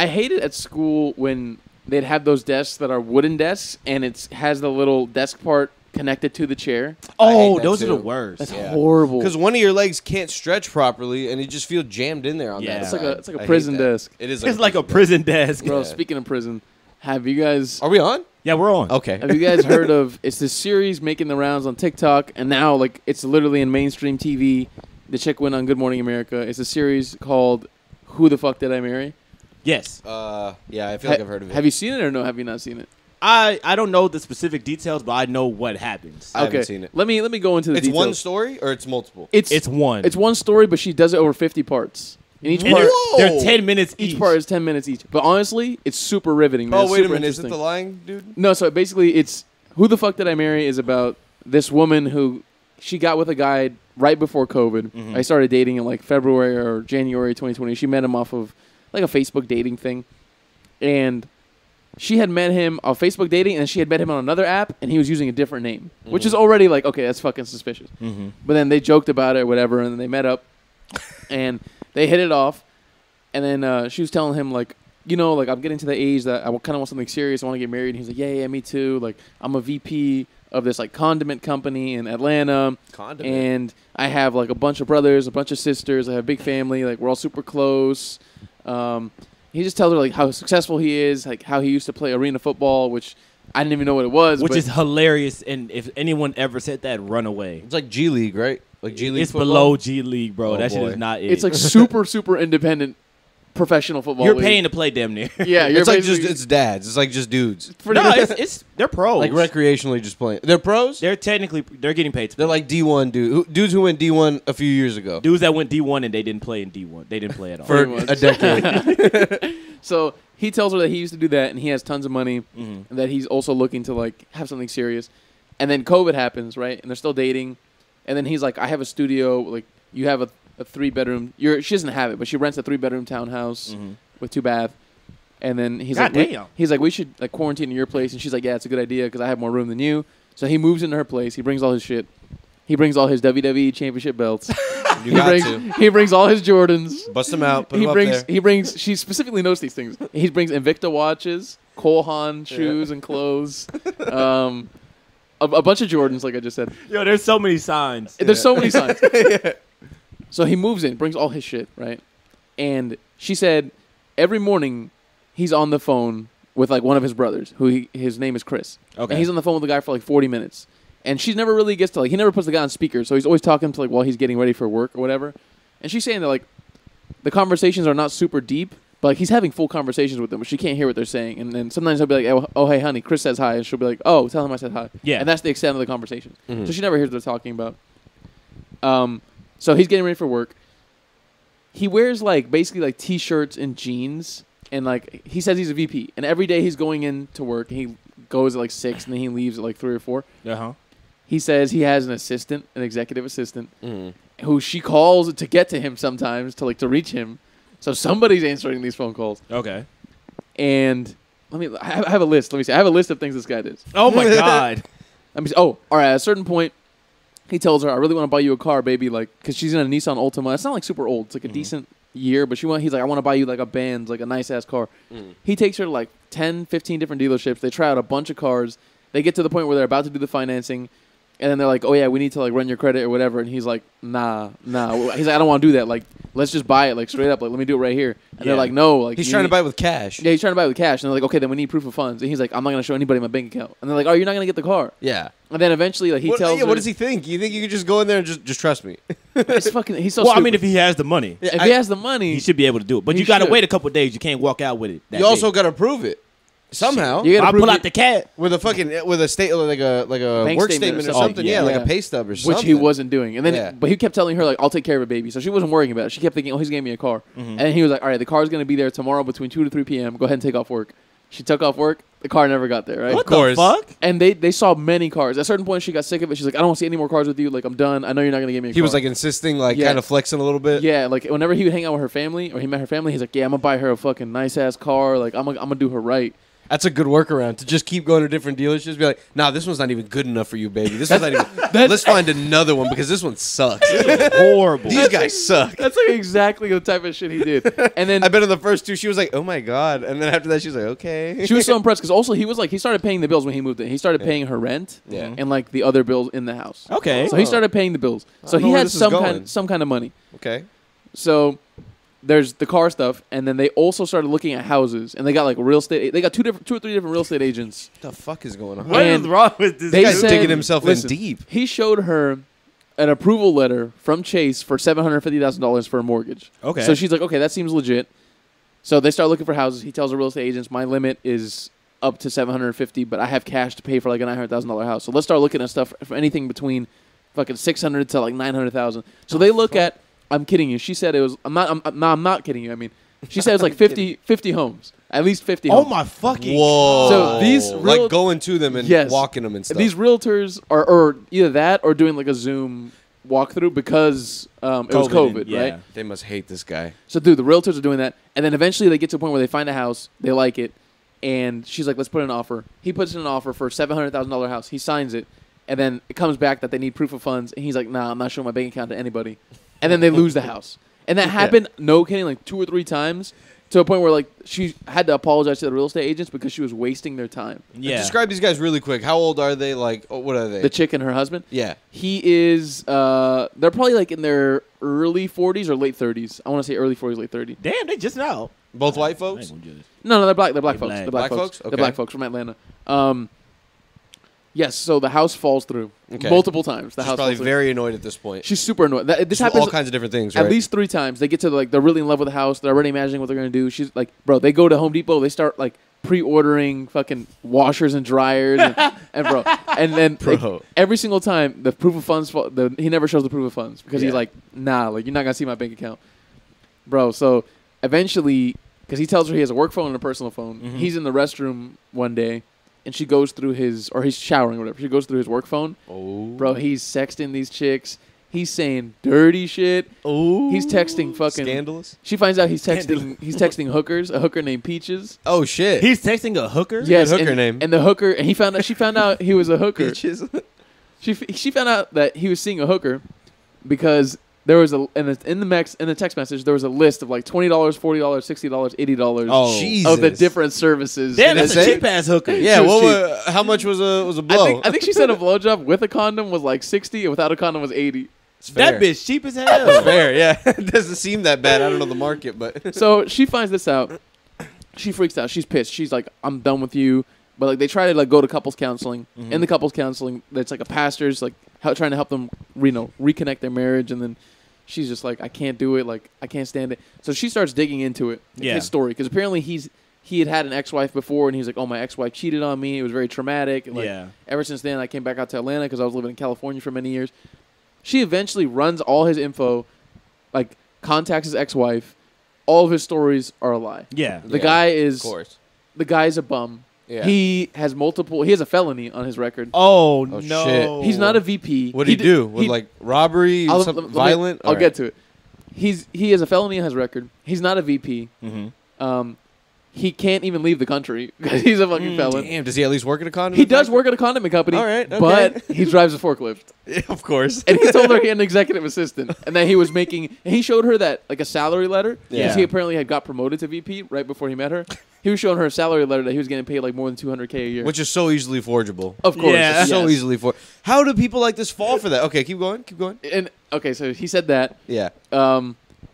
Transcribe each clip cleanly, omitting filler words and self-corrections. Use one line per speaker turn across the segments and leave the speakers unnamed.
I hated at school when they'd have those desks that are wooden desks, and it has the little desk part connected to the chair.
Oh, those are the worst.
That's horrible.
Because one of your legs can't stretch properly, and you just feel jammed in there on that.
It's like a prison desk.
It is.
It's like a prison desk.
Bro, speaking of prison, have you guys...
Are we on?
Yeah, we're on.
Okay.
Have you guys heard of... It's this series making the rounds on TikTok, and now like it's literally in mainstream TV. The chick went on Good Morning America. It's a series called Who the Fuck Did I Marry?
Yes.
Yeah, I feel like I've heard of it.
Have you seen it or no? Have you not seen it?
I don't know the specific details, but I know what happens.
I haven't seen it.
Let me go into the
It's
details.
one story or it's multiple?
It's one.
It's one story, but she does it over 50 parts. And each part,
they're 10 minutes each.
Each part is 10 minutes each. But honestly, it's super riveting. Man.
Oh,
It's
wait a
super
minute. Is it the
interesting.
lying dude?
No, so basically it's Who the Fuck Did I Marry is about this woman who she got with a guy right before COVID.
Mm-hmm.
I started dating in like February or January 2020. She met him off of like a Facebook dating thing. And she had met him on Facebook dating, and she had met him on another app, and he was using a different name, which is already like, okay, that's fucking suspicious. But then they joked about it or whatever, and then they met up, and they hit it off. And then she was telling him, like, you know, like, I'm getting to the age that I kind of want something serious. I want to get married. And he's like, yeah, me too. Like, I'm a VP of this, like, condiment company in Atlanta.
Condiment?
And I have, like, a bunch of brothers, a bunch of sisters. I have a big family. Like, we're all super close. He just tells her, like, how successful he is, like, how he used to play arena football, which I didn't even know what it was.
Which is hilarious, and if anyone ever said that, run away.
It's like G League, right? Like G League
It's
football?
below G League, bro.
Oh,
that shit
boy.
is not it.
It's, like, super, super independent professional football
You're
league.
paying to play damn near.
Yeah, you're
It's like just
basically-
it's dads. It's like just dudes.
No, they're pros.
Like recreationally just playing. They're pros?
They're getting paid to
They're
play.
like D1 dudes who went D1 a few years ago.
Dudes that went D1 and they didn't play in D1. They didn't play at all.
For
Pretty much.
a decade.
So he tells her that he used to do that, and he has tons of money, and that he's also looking to, like, have something serious. And then COVID happens, right? And they're still dating. And then he's like, I have a studio. Like, you have a 3-bedroom. She doesn't have it, but she rents a 3-bedroom townhouse with 2 baths. And then he's
God
like,
damn.
he's like, we should, like, quarantine in your place. And she's like, yeah, it's a good idea because I have more room than you. So he moves into her place. He brings all his shit. He brings all his WWE championship belts.
You got to.
He brings all his Jordans.
Bust them out. Put them up there.
He brings. She specifically knows these things. He brings Invicta watches, Cole Haan shoes and clothes, a bunch of Jordans, like I just said.
Yo, there's so many signs.
There's so many signs. So he moves in, brings all his shit, right? And she said every morning he's on the phone with like one of his brothers, his name is Chris.
Okay.
And he's on the phone with the guy for like 40 minutes. And she never really gets to, like, he never puts the guy on speaker, so he's always talking to, like, while he's getting ready for work or whatever. And she's saying that, like, the conversations are not super deep, but, like, he's having full conversations with them, but she can't hear what they're saying. And then sometimes he'll be like, oh, hey, honey, Chris says hi. And she'll be like, oh, tell him I said hi.
Yeah.
And that's the extent of the conversation. So she never hears what they're talking about. So he's getting ready for work. He wears, like, basically, like, T-shirts and jeans. And, like, he says he's a VP. And every day he's going in to work. He goes at, like, 6, and then he leaves at, like, 3 or 4.
Uh-huh.
He says he has an assistant, an executive assistant, who she calls to get to him sometimes to reach him. So somebody's answering these phone calls.
Okay.
And I have a list. Let me see. I have a list of things this guy does.
Oh, my God.
All right. At a certain point, he tells her, "I really want to buy you a car, baby." Like, because she's in a Nissan Altima. It's not like super old. It's like a decent year, but he's like, "I want to buy you like a Benz, like a nice ass car." He takes her to like 10, 15 different dealerships. They try out a bunch of cars. They get to the point where they're about to do the financing. And then they're like, oh, yeah, we need to, like, run your credit or whatever. And he's like, nah. He's like, I don't want to do that. Like, let's just buy it, like, straight up. Like, let me do it right here. And they're like, no. Like,
He's trying to buy it with cash.
Yeah, he's trying to buy it with cash. And they're like, okay, then we need proof of funds. And he's like, I'm not going to show anybody my bank account. And they're like, oh, you're not going to get the car.
Yeah.
And then eventually, like, he tells her.
What does he think? You think you could just go in there and just trust me?
It's fucking, he's so
Well,
stupid.
I mean, if he has the money,
if he has the money.
he should be able to do it. But
He
you got to
should.
wait a couple of days. You can't walk out with it.
You also got to prove it. Somehow.
You gotta
I'll
prove
pull
it-
out the cat.
With a state like a
Bank
work
statement
statement
or
or
something.
something.
Oh,
Yeah,
yeah.
like
Yeah.
a pay stub or something.
Which he wasn't doing. And then,
Yeah.
but he kept telling her, like, I'll take care of it, baby. So she wasn't worrying about it. She kept thinking, oh, he's getting me a car. And then he was like, all right, the car's going to be there tomorrow between 2 to 3 p.m. Go ahead and take off work. She took off work. The car never got there, right?
What
course.
the fuck?
And they saw many cars. At a certain point, she got sick of it. She's like, I don't want to see any more cars with you. Like, I'm done. I know you're not going to give me a car.
He was like insisting, like
Yeah.
kind of flexing a little bit.
yeah, like, whenever he would hang out with her family or he met her family, he's like, yeah, I'm going to buy her a fucking nice-ass car. Like, I'm gonna do her right.
That's a good workaround to just keep going to different dealerships. Be like, nah, this one's not even good enough for you, baby. This one's not even. Let's find another one because this one sucks.
Horrible.
These guys suck.
That's like exactly the type of shit he did. And then
I bet in the first two, she was like, oh my God. And then after that, she was like, okay.
she was so impressed because also he started paying the bills when he moved in. He started paying her rent and like the other bills in the house.
Okay.
So he started paying the bills. So
know
he
where
had
this is
some
going.
kind of money.
Okay.
So there's the car stuff, and then they also started looking at houses, and they got like real estate. They got two or three different real estate agents.
What the fuck is going on?
What is
And
wrong with this
they
guy?
Guy's
said-
digging himself
listen,
in deep.
He showed her an approval letter from Chase for $750,000 for a mortgage.
Okay.
So she's like, okay, that seems legit. So they start looking for houses. He tells the real estate agents, my limit is up to $750, but I have cash to pay for like a $900,000 house. So let's start looking at stuff for anything between fucking $600 to like $900,000. So they look at. I'm kidding you. She said it was. I'm not kidding you. I mean, she said it was like 50 homes, at least 50 homes.
Oh my fucking.
Whoa.
So these real-
like going to them and
Yes.
walking them and stuff.
These realtors are or either that or doing like a Zoom walkthrough because it was COVID,
yeah.
right?
They must hate this guy.
So, dude, the realtors are doing that, and then eventually they get to a point where they find a house, they like it, and she's like, "Let's put in an offer." He puts in an offer for a $700,000 house. He signs it, and then it comes back that they need proof of funds, and he's like, "Nah, I'm not showing my bank account to anybody." And then they lose the house, and that happened, no kidding, like 2 or 3 times. To a point where like she had to apologize to the real estate agents because she was wasting their time.
Yeah.
Describe these guys really quick. How old are they? Like, what are they?
The chick and her husband.
Yeah.
He is. They're probably like in their early 40s or late 30s. I want to say early 40s, late 30s.
Damn, they just out.
Both white
I ain't
folks?
gonna judge.
No, they're black. They're black
They
folks.
black.
They're black
Black
folks.
folks?
They're black folks from Atlanta. Yes. So the house falls through multiple times. The
She's
house
probably
falls through.
very annoyed at this point.
She's super annoyed. This
So
happens
all kinds of different things, right?
at least 3 times. They get to like they're really in love with the house. They're already imagining what they're gonna do. She's like, bro. They go to Home Depot. They start like pre-ordering fucking washers and dryers and bro. And then
Bro.
like, every single time the proof of funds. He never shows the proof of funds because he's
Yeah.
like, nah, like you're not gonna see my bank account, bro. So eventually, because he tells her he has a work phone and a personal phone. He's in the restroom one day. And she goes through or he's showering or whatever. She goes through his work phone.
Oh.
Bro, he's sexting these chicks. He's saying dirty shit.
Oh.
He's texting fucking.
Scandalous?
She finds out he's texting hookers, a hooker named Peaches.
Oh, shit.
He's texting a hooker.
Yes,
hooker
and,
name.
And the hooker, and she found out he was a hooker.
Peaches.
She found out that he was seeing a hooker because there was in the text message there was a list of like $20, $40, $60, $80
Oh.
Jesus.
of the different services.
Damn, that's
That's
a
it?
cheap ass hooker.
Yeah,
She was
what how much was a blow?
I think she said a blowjob with a condom was like 60 and without a condom was 80.
It's fair.
That bitch cheap as
It's
hell.
fair, yeah. It doesn't seem that bad. I don't know the market, but
So she finds this out. She freaks out. She's pissed. She's like, I'm done with you. But like they try to like go to couples counseling. In the couples counseling, it's like a pastor's like trying to help them reconnect their marriage. And then she's just like, I can't do it. Like I can't stand it. So she starts digging into it. Like,
Yeah.
his story. Because apparently he had an ex-wife before. And he's like, oh, my ex-wife cheated on me. It was very traumatic. And like
Yeah.
ever since then, I came back out to Atlanta because I was living in California for many years. She eventually runs all his info, like contacts his ex-wife. All of his stories are a lie.
Yeah.
The guy is
of course.
the guy's a bum.
Yeah.
He has a felony on his record.
Oh,
Oh,
no.
shit.
He's not a VP.
What did he do? With like robbery, something violent?
I'll get to it. He has a felony on his record. He's not a VP.
Mm-hmm.
He can't even leave the country because he's a fucking felon.
Damn, does he at least work at a condom?
He does work at a condiment company.
All right, okay.
But he drives a forklift.
Yeah, of course.
And he told her he had an executive assistant, and that he was making. And he showed her that like a salary letter.
Yeah.
Because he apparently had got promoted to VP right before he met her. He was showing her a salary letter that he was getting paid like more than $200K a year.
Which is so easily forgeable.
of course,
Yeah.
So
yes.
easily How do people like this fall for that? Okay, keep going.
And okay, so he said that.
Yeah.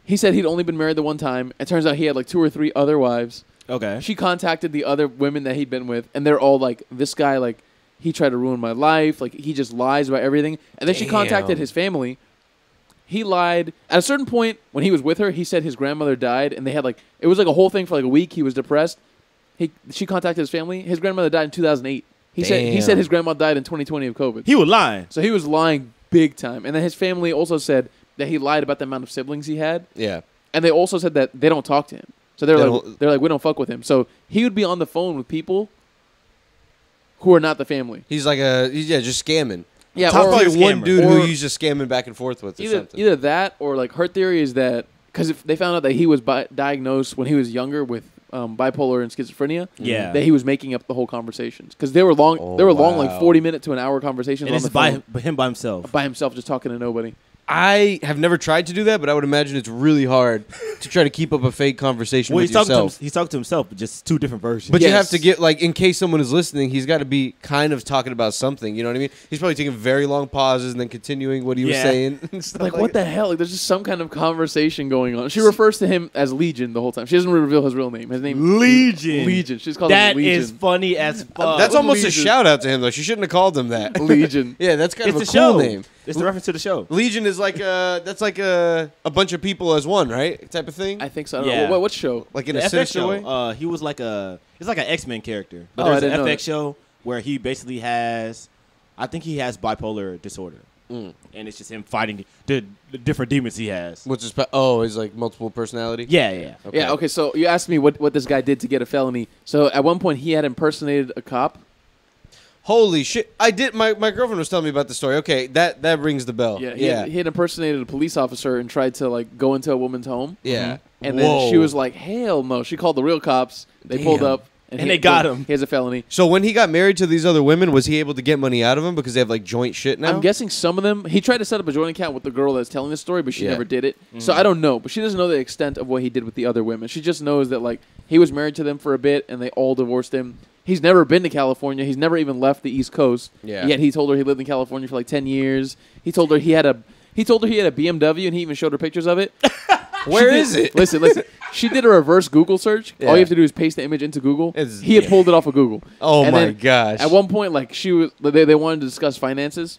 He said he'd only been married the one time. It turns out he had like 2 or 3 other wives.
Okay.
She contacted the other women that he'd been with, and they're all like, "This guy, like, he tried to ruin my life. Like, he just lies about everything." And then she contacted
Damn.
his family. He lied. At a certain point, when he was with her, he said his grandmother died, and they had like it was like a whole thing for like a week. He was depressed. She contacted his family. His grandmother died in 2008. He
Damn.
said his grandma died in 2020 of COVID.
He was lying.
So he was lying big time. And then his family also said that he lied about the amount of siblings he had.
Yeah.
And they also said that they don't talk to him. So they're like, we don't fuck with him. So he would be on the phone with people who are not the family.
He's like just scamming.
Yeah,
Top
or
five
Probably one
scammer.
dude
Or-
who he's just scamming back and forth with or something.
either that or like her theory is that because if they found out that he was diagnosed when he was younger with bipolar and schizophrenia.
Yeah.
That he was making up the whole conversations because they were long.
Oh,
they were long, like
wow.
40-minute to an hour conversations.
And
on
it's
the phone
by him by himself.
by himself, just talking to nobody.
I have never tried to do that, but I would imagine it's really hard to try to keep up a fake conversation
Well,
with
he's talking
yourself.
he's talking to himself, but just two different versions.
But you
Yes.
have to get, like, in case someone is listening, he's got to be kind of talking about something. You know what I mean? He's probably taking very long pauses and then continuing what he was
Yeah.
saying. And stuff
Like, what the hell? Like, there's just some kind of conversation going on. She refers to him as Legion the whole time. She doesn't reveal his real name. His name
Legion.
Legion. She's called him
That
Legion.
is funny as fuck.
That's almost a
Legion.
shout out to him, though. She shouldn't have called him that.
Legion.
Yeah, that's kind
it's
of
the
a cool
show.
name.
It's the reference to the show.
Legion is like that's like a bunch of people as one, right? Type of thing.
I think so. I don't
Yeah.
know. What show?
Like in
The
a
FX
sinister
show.
way.
He was like it's like an X-Men character. But
Oh, I
there's
didn't
an
know
FX
that.
show where he basically has, I think he has bipolar disorder.
Mm.
And it's just him fighting the different demons he has.
Which is is like multiple personality.
Yeah, yeah.
Okay.
Yeah, okay, so you asked me what this guy did to get a felony. So at one point he had impersonated a cop.
Holy shit! I did. My girlfriend was telling me about the story. Okay, that rings the bell.
Yeah, he had impersonated a police officer and tried to like go into a woman's home.
Yeah.
And then she was like, "Hell no!" She called the real cops. They pulled
Damn.
up
And they got him.
He has a felony.
So when he got married to these other women, was he able to get money out of them because they have like joint shit now?
I'm guessing some of them. He tried to set up a joint account with the girl that's telling the story, but she
Yeah.
never did it. So I don't know. But she doesn't know the extent of what he did with the other women. She just knows that like he was married to them for a bit, and they all divorced him. He's never been to California. He's never even left the East Coast.
Yeah.
Yet he told her he lived in California for like 10 years. He told her he had a BMW, and he even showed her pictures of it.
Where is it?
Listen. She did a reverse Google search.
Yeah.
All you have to do is paste the image into Google.
It's-
He had pulled it off of Google.
Oh
And
my
then
gosh!
At one point, like they wanted to discuss finances,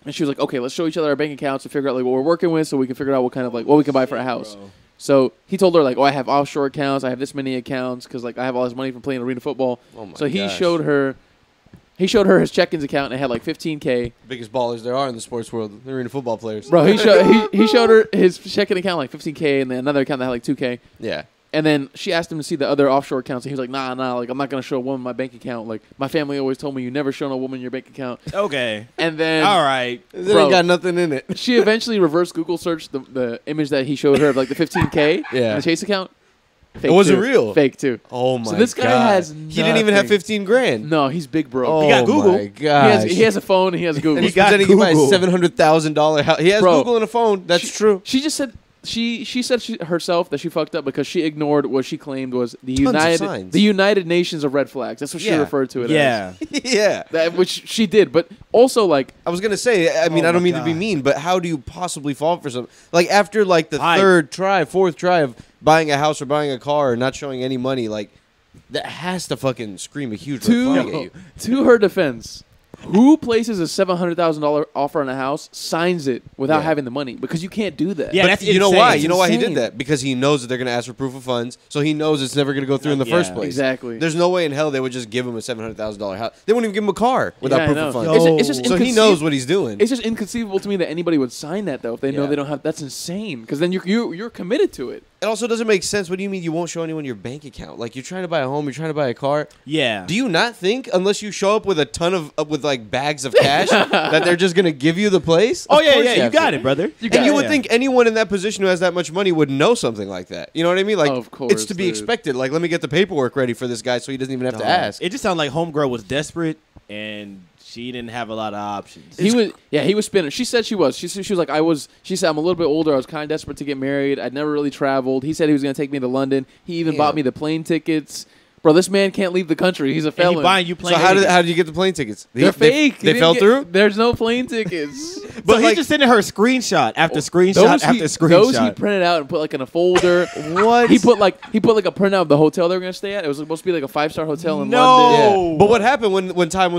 and she was like, "Okay, let's show each other our bank accounts and figure out like what we're working with, so we can figure out what kind of like what we can buy for a house."
Bro.
So he told her like, "Oh, I have offshore accounts. I have this many accounts because like I have all this money from playing arena football."
Oh my
so he
gosh.
showed her his check-ins account and it had like 15K.
Biggest ballers there are in the sports world. They're in football players.
Bro, he showed her his checking account like 15K and then another account that had like 2K.
Yeah.
And then she asked him to see the other offshore accounts, and he was like, nah, like, I'm not going to show a woman my bank account. Like, my family always told me you never show a woman your bank account.
Okay.
And then
All right.
They
Bro.
ain't got nothing in it.
she eventually reverse Google searched the image that he showed her of, like, the 15K
Yeah.
in the Chase account. Fake
It wasn't
too.
real.
Fake, too.
Oh my god!
So this guy has
He didn't even have
nothing.
15 grand.
No, he's big broke.
Oh
He got Google.
my
He
gosh!
He has a phone and he has Google.
And he's
got
pretending he buys
Google.
$700,000 house. He has
Bro.
Google and a phone. That's true.
She just said... She said herself that she fucked up because she ignored what she claimed was the
Tons of signs.
United Nations of red flags. That's what she
Yeah.
referred to it as.
Yeah.
Yeah.
That, which she did, but also like
I was gonna say. I mean,
Oh
I don't
my
mean to be
God.
mean, but how do you possibly fall for something like after like the
I-
fourth try of buying a house or buying a car or not showing any money? Like that has to fucking scream a huge red flag at you.
to her defense, who places a $700,000 offer on a house signs it without
Yeah.
having the money because you can't do that.
Yeah,
But
that's
you know
insane.
why?
It's
You know why he
insane.
did that? Because he knows that they're going to ask for proof of funds, so he knows it's never going to go through in the
Yeah.
first place.
Exactly.
There's no way in hell they would just give him a $700,000 house. They wouldn't even give him a car without
Yeah, I
proof
know.
of funds.
Yo.
It's just
So he knows what he's doing.
It's just inconceivable to me that anybody would sign that though if they know
Yeah.
they don't have. That's insane because then you're committed to it.
It also doesn't make sense. What do you mean you won't show anyone your bank account? Like you're trying to buy a home, you're trying to buy a car.
Yeah.
Do you not think unless you show up with a ton of with like bags of cash that they're just gonna give you the place?
Oh
Of
yeah,
course
yeah. You
have
got
to.
it, brother.
And you would think anyone in that position who has that much money would know something like that. You know what I mean? Like
Of course,
it's to be
dude.
expected. Like let me get the paperwork ready for this guy so he doesn't even have to ask.
It just sounded like homegirl was desperate and she didn't have a lot of options.
He was spinning. She said she was. She was like she said I'm a little bit older. I was kind of desperate to get married. I'd never really traveled. He said he was going to take me to London. He even bought me the plane tickets. Bro, this man can't leave the country. He's a
And
felon.
he buying you
So
plane
how
tickets.
did you get the plane tickets?
They're fake.
They fell through.
There's no plane tickets.
But
But
he's
like-
just sending her screenshot after screenshot
Those
after
he
screenshot.
printed out and put like in a folder.
What?
He put like a printout of the hotel they were gonna stay at. It was supposed to be like a 5-star hotel in
No.
London.
Yeah. But what happened when time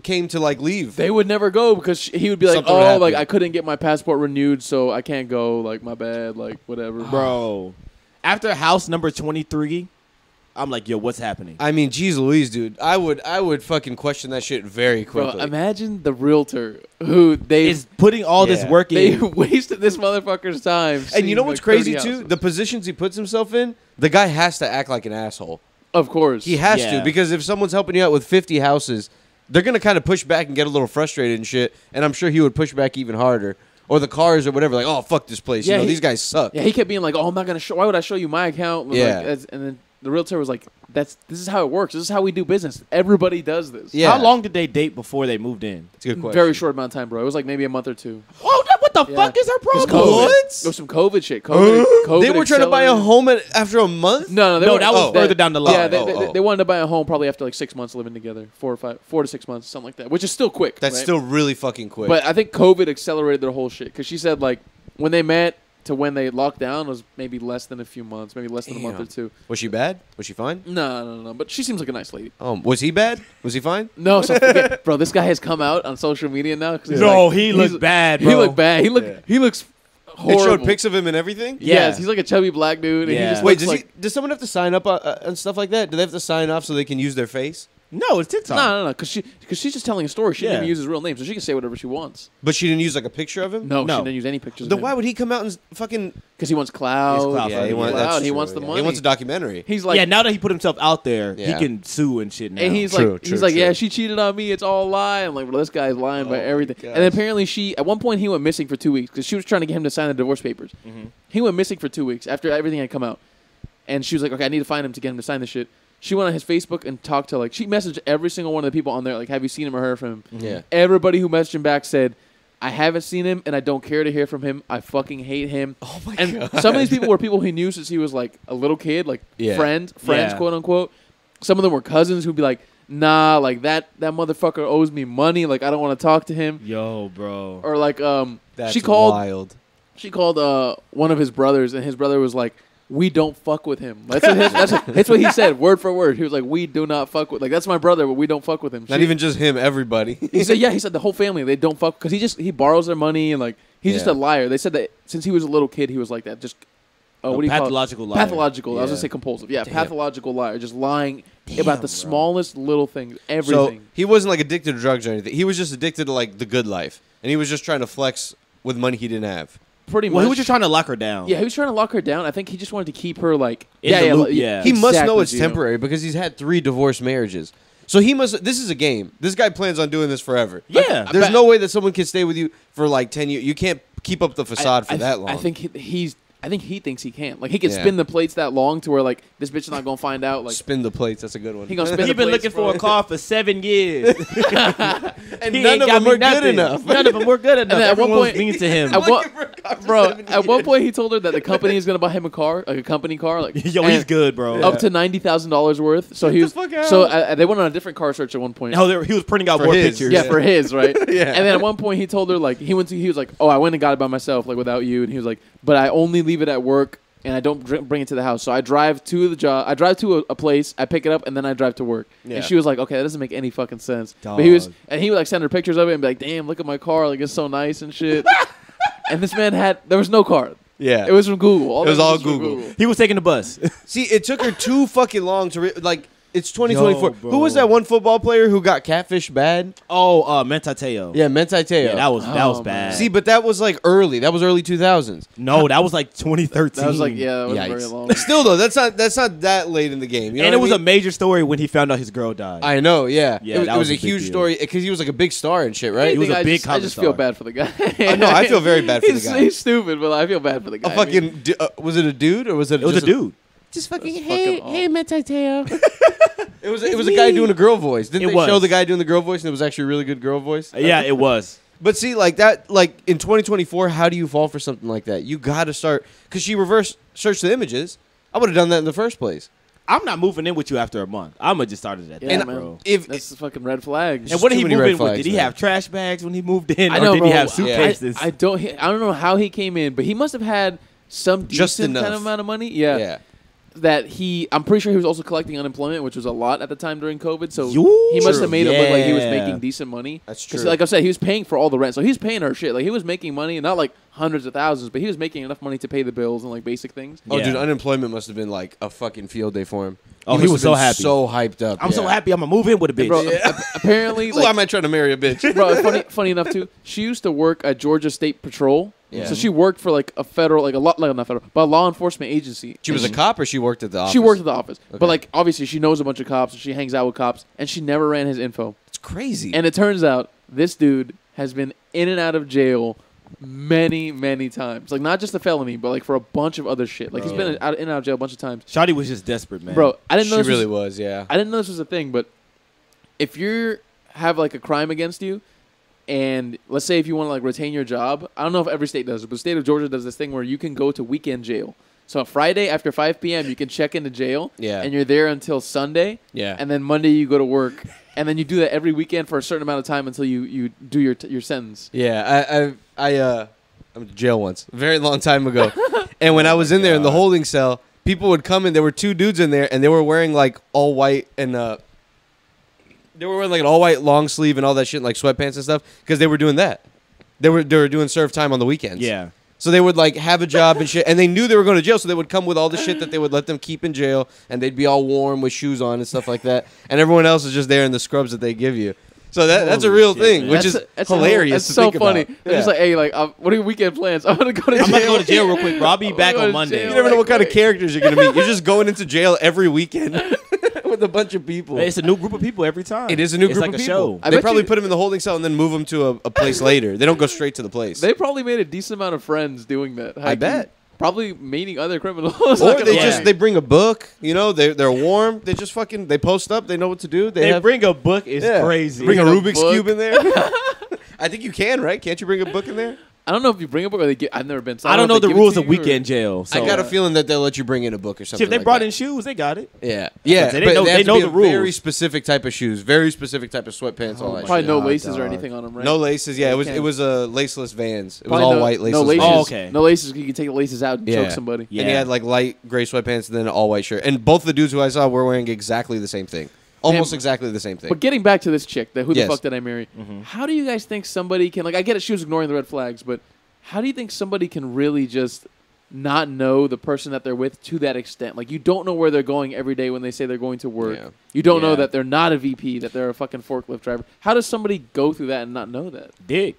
came to like leave?
They would never go because he would be like,
Something would
"Oh,
happen.
like I couldn't get my passport renewed, so I can't go. Like my bad. Like whatever."
Bro. After house number 23, I'm like, yo, what's happening?
I mean, geez Louise, dude. I would fucking question that shit very
Bro,
quickly.
imagine the realtor who
Is putting all this
Yeah.
work
they
in.
wasted this motherfucker's time.
and you know
seeing,
what's
like,
crazy
30
too?
houses.
The positions he puts himself in, the guy has to act like an asshole.
Of course,
He has
Yeah.
to, because if someone's helping you out with 50 houses, they're gonna kind of push back and get a little frustrated and shit. And I'm sure he would push back even harder. Or the cars or whatever, like, oh fuck this place.
Yeah,
you know,
he-
these guys suck.
Yeah, he kept being like, "Oh, I'm not gonna show. Why would I show you my account?" Like,
Yeah.
and then the realtor was like, this is how it works. This is how we do business. Everybody does this.
Yeah.
How long did they date before they moved in?
It's a good question.
Very short amount of time, bro. It was like maybe a month or two.
Oh, what the
Yeah.
fuck is her
'Cause
problem?
COVID.
What?
It was some COVID shit. COVID
They were trying to buy a
accelerated-
home after a month?
No,
No, that was further down the line.
Yeah,
Oh.
they wanted to buy a home probably after like 6 months living together, 4 to 6 months, something like that, which is still quick.
That's
right?
still really fucking quick.
But I think COVID accelerated their whole shit because she said like when they met to when they locked down was maybe less than a few months, maybe less than a month or
Damn.
two.
Was she bad? Was she fine?
No. But she seems like a nice lady.
Was he bad? Was he fine?
No, so forget, bro. This guy has come out on social media now. 'Cause he's
No,
like-
he
he's-
looked bad, bro.
He looked bad. He looks
They
horrible.
showed pics of him and everything?
Yeah.
Yes, he's like a chubby black dude. And
Yeah.
he just
Wait,
looks
does someone have to sign up and stuff like that? Do they have to sign off so they can use their face?
No, it's TikTok.
No, because she's just telling a story. She didn't
Yeah.
even use his real name, so she can say whatever she wants.
But she didn't use like a picture of him?
No,
No.
she didn't use any pictures.
Then why would he come out and fucking...
Because he wants clout.
clout.
Yeah, he wants,
Clout.
that's
He
true,
wants the
yeah.
money.
He wants a documentary.
He's like,
yeah, now that he put himself out there,
Yeah.
he can sue and shit now.
and he's
True,
like,
true,
he's like,
true.
yeah, she cheated on me. It's all a lie. I'm like, well, this guy's lying
Oh
about
my
everything.
gosh.
And then apparently at one point, he went missing for 2 weeks because she was trying to get him to sign the divorce papers.
Mhm.
He went missing for 2 weeks after everything had come out, and she was like, okay, I need to find him to get him to sign this shit. She went on his Facebook and talked to she messaged every single one of the people on there. Like, have you seen him or heard from him?
Yeah.
Everybody who messaged him back said, I haven't seen him and I don't care to hear from him. I fucking hate him.
Oh my
And
God.
some of these people were people he knew since he was like a little kid, like
Yeah.
friends,
Yeah.
quote unquote. Some of them were cousins who'd be like, nah, like that motherfucker owes me money. Like, I don't want to talk to him.
Yo, bro.
Or like,
That's
she called
wild.
one of his brothers, and his brother was like, we don't fuck with him. That's what he said, word for word. He was like, we do not fuck with, like, that's my brother, but we don't fuck with him.
Not even just him, everybody.
He said, yeah, he said the whole family, they don't fuck, because he borrows their money, and like, he's just
Yeah.
a liar. They said that since he was a little kid, he was like that, just, what do you call it?
Pathological liar.
Pathological. I was
Yeah.
going to say compulsive. Yeah,
Damn.
pathological liar, just lying
Damn,
about the
bro.
smallest little things,
So
everything.
he wasn't like addicted to drugs or anything. He was just addicted to like the good life. And he was just trying to flex with money he didn't have.
Pretty
Well,
much.
he was just trying to lock her down.
Yeah, he was trying to lock her down. I think he just wanted to keep her like
In the loop, yeah.
He must know
exactly,
it's
Gio.
temporary because he's had 3 divorced marriages. So he must. This is a game. This guy plans on doing this forever.
Yeah.
There's
bet-
no way that someone can stay with you for like 10 years. You can't keep up the facade for that long.
I think I think he thinks he can. Like, he can
Yeah.
spin the plates that long to where like this bitch is not gonna find out. Like,
spin the plates. That's a good one.
he gonna spin
He
the
been
plates,
looking
bro.
for a car for 7 years.
and
He
none
ain't
of
got
them
me
are good
nothing.
enough.
None of them were good enough.
then at one
Everyone was
point-
mean to him.
At one,
Looking for a car for
bro,
7
at one
years.
point he told her that the company is gonna buy him a car, like a company car, like
Yo, he's
and
good, bro.
up to $90,000 worth. So he was
the fuck out.
so they went on a different car search at one point.
Oh, he was printing out
For
more
his.
pictures.
Yeah, for his, right?
Yeah.
And then at one point he told her like he was like, "Oh, I went and got it by myself, like without you." And he was like, "But I only leave it at work and I don't bring it to the house. So I drive to the job. I drive to a place, I pick it up, and then I drive to work."
Yeah.
And she was like, "Okay, that doesn't make any fucking sense." But he was,
Dog.
and he would like send her pictures of it and be like, "Damn, look at my car, like it's so nice and shit." And this man there was no car.
Yeah.
It was from Google.
It was
that
all
was from
Google.
He was taking the bus.
See, it took her too fucking long to like. It's 2024.
Yo, bro.
Who was that one football player who got catfish bad?
Oh, Mentateo.
Yeah, Mentateo.
Yeah, that was
Oh,
bad.
See, but that was like early. That was early 2000s.
No, that was like 2013.
That was like, yeah, that was
Yikes.
very long.
Still though, that's not that late in the game. You know
and it
what
was
I
a
mean?
major story when he found out his girl died.
I know, yeah.
Yeah,
it
that
was
was
a
a big
huge
deal.
story because he was like a big star and shit, right?
He was a
I
big
just, I just
comic
feel
star.
bad for the guy.
I know, I feel very bad for the guy.
He's stupid, but I feel bad for the guy.
A fucking was it a dude or was it?
It was a
just
dude.
Just fucking
That's fucking awful.
Mentateo. It was a guy doing a girl voice. Didn't
It
they
was.
show the guy doing the girl voice and it was actually a really good girl voice?
Yeah, it was.
But see, like that, like in 2024, how do you fall for something like that? You got to start because she reverse searched the images. I would have done that in the first place.
I'm not moving in with you after a month. I'm gonna just start it at
Yeah,
that,
man.
bro.
If
That's a fucking red flag.
And what did
too
he
many
move
red
in with?
flags,
Did he
man.
have trash bags when he moved in,
I
or
know,
did
bro.
he have
I-
suitcases?
I don't know how he came in, but he must have had some
Just
decent kind
enough.
of amount of money. Yeah. That I'm pretty sure he was also collecting unemployment, which was a lot at the time during COVID. So
Yo,
he must
true.
have made it look like he was
Yeah.
making decent money.
That's
'Cause
true.
like I said, he was paying for all the rent, so he was paying her shit. Like he was making money, not like hundreds of thousands, but he was making enough money to pay the bills and like basic things.
Oh,
Yeah.
dude, unemployment must have been like a fucking field day for him.
Oh, he
must
was
have
so
been
happy.
so hyped up.
I'm so happy I'm gonna move in with a bitch.
And bro, apparently,
Ooh, I
like,
might try to marry a bitch.
bro, funny enough too. She used to work at Georgia State Patrol.
Yeah.
So she worked for like a federal, like not federal, but a law enforcement agency.
She was a cop or she worked at the office?
She worked at the office,
Okay.
but like obviously she knows a bunch of cops, and she hangs out with cops, and she never ran his info.
It's crazy.
And it turns out this dude has been in and out of jail many times. Like, not just a felony, but like for a bunch of other shit. Like, he's been in and out of jail a bunch of times.
Shawty was just desperate, man.
Bro, I didn't know
She really was, yeah.
I didn't know this was a thing, but if you have like a crime against you, and let's say if you want to like retain your job, I don't know if every state does it, but the state of Georgia does this thing where you can go to weekend jail. So Friday after 5 p.m. you can check into jail, and you're there until Sunday, and then Monday you go to work, and then you do that every weekend for a certain amount of time until you do your sentence.
Yeah, I went to jail once, a very long time ago, and when I was in there in the holding cell, people would come in. There were 2 dudes in there, and they were wearing like all white and they were wearing like an all white long sleeve and all that shit, like sweatpants and stuff, because they were doing that. They were doing serve time on the weekends.
Yeah.
So they would like have a job and shit, and they knew they were going to jail, so they would come with all the shit that they would let them keep in jail, and they'd be all warm with shoes on and stuff like that, and everyone else is just there in the scrubs that they give you. So that's a real thing, man. Which is hilarious.
That's so funny.
About.
They're just like, hey, like, what are your weekend plans? I'm gonna go to jail.
I'm about to go to jail real quick, bro. I'll be back on Monday.
You never know what kind of characters you're gonna meet. You're just going into jail every weekend with a bunch of people.
It's a new group of people every time.
It is a new group
like
of
a
people.
show.
They probably put them in the holding cell and then move them to a place later. They don't go straight to the place.
They probably made a decent amount of friends doing that.
I bet.
Probably meeting other criminals.
Or they bring a book. You know, they're warm. They just fucking they post up. They know what to do.
They bring a book is crazy.
Bring a Rubik's Cube in there. I think you can, right? Can't you bring a book in there?
I don't know if you bring a book or they get. I've never been. So
I don't know the rules of
you,
weekend jail. So.
I got a feeling that they'll let you bring in a book or something.
See, if they brought in shoes, they got it.
Yeah.
They know the rules.
Very specific type of shoes, very specific type of sweatpants. All that.
Probably
shit.
no laces or anything on them, right?
No laces. Yeah, it was laceless Vans. It was
probably
all white laces.
No laces.
Oh, okay.
No laces. You can take the laces out and choke somebody.
Yeah. And he had like light gray sweatpants and then an all white shirt. And both the dudes who I saw were wearing exactly the same thing. Almost exactly the same thing.
But getting back to this chick, who the fuck did I marry? How do you guys think somebody can, like, I get it, she was ignoring the red flags, but how do you think somebody can really just not know the person that they're with to that extent? Like, you don't know where they're going every day when they say they're going to work. Yeah. You don't know that they're not a VP, that they're a fucking forklift driver. How does somebody go through that and not know that?
Dick.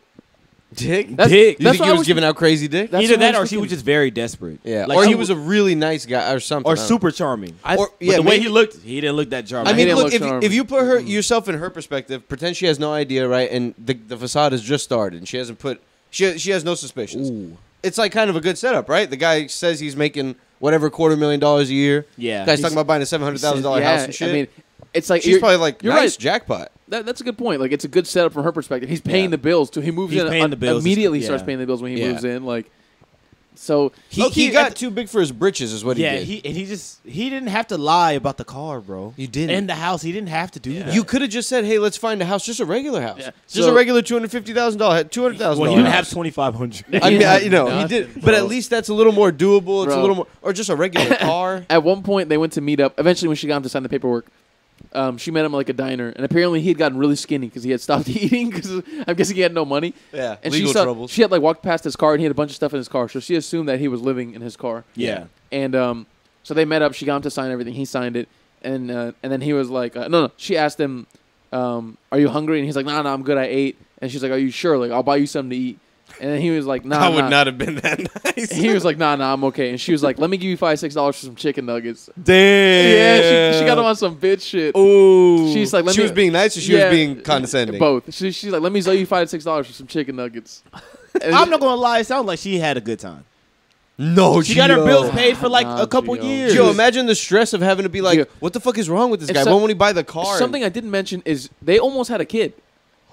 Dick?
You
think he was giving out crazy dick?
Either that or she was just very desperate.
Yeah. Like, or he was a really nice guy or something.
Or super charming.
Or,
but the way he looked, he didn't look that charming.
I mean, look, if you put yourself in her perspective, pretend she has no idea, right? And the facade has just started and she hasn't put... She has no suspicions.
Ooh.
It's like kind of a good setup, right? The guy says he's making whatever $250,000 a year.
Yeah.
The guy's talking about buying a $700,000 house and shit.
I mean, it's like
she's probably like,
you're
nice,
right.
jackpot.
That's a good point. Like, it's a good setup from her perspective. He's paying the bills too. He moves in immediately starts paying the bills when he moves in. Like, so
he got too big for his britches, is what he did.
Yeah, he didn't have to lie about the car, bro.
You didn't.
And the house, he didn't have to do that.
You could have just said, "Hey, let's find a house, just a regular house, just a regular $250,000, $200,000."
Well, he didn't have $2,500.
I mean, he did, but at least that's a little more doable. It's a little more, or just a regular car.
At one point, they went to meet up. Eventually, when she got him to sign the paperwork, she met him at like a diner, and apparently he had gotten really skinny because he had stopped eating because I'm guessing he had no money.
Yeah,
and
legal troubles.
She had like walked past his car and he had a bunch of stuff in his car, so she assumed that he was living in his car.
Yeah,
and so they met up. She got him to sign everything. He signed it, and then he was like, no. She asked him, "Are you hungry?" And he's like, "No, I'm good. I ate." And she's like, "Are you sure? Like, I'll buy you something to eat." And then he was like, "Nah,
I would not have been that nice."
He was like, "Nah, I'm okay." And she was like, "Let me give you $5-6 for some chicken nuggets."
Damn.
Yeah, she got him on some bitch shit.
Ooh.
She's like,
she was being nice or she was being condescending?
Both. She's like, "Let me sell you $5-6 for some chicken nuggets."
I'm not gonna lie, it sounds like she had a good time.
No,
she got her bills paid for like a couple years.
Yo, imagine the stress of having to be like, "What the fuck is wrong with this guy? Why won't he buy the car?"
Something I didn't mention is they almost had a kid.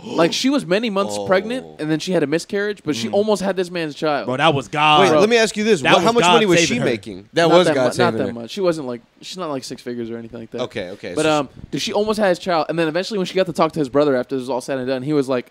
Like, she was many months pregnant, and then she had a miscarriage, but she almost had this man's child.
Bro, that was God.
Wait, let me ask you this. How much money was she making? That was God saving her.
Not that much. She wasn't like, she's not like 6 figures or anything like that.
Okay.
But she almost had his child, and then eventually when she got to talk to his brother after this was all said and done, he was like,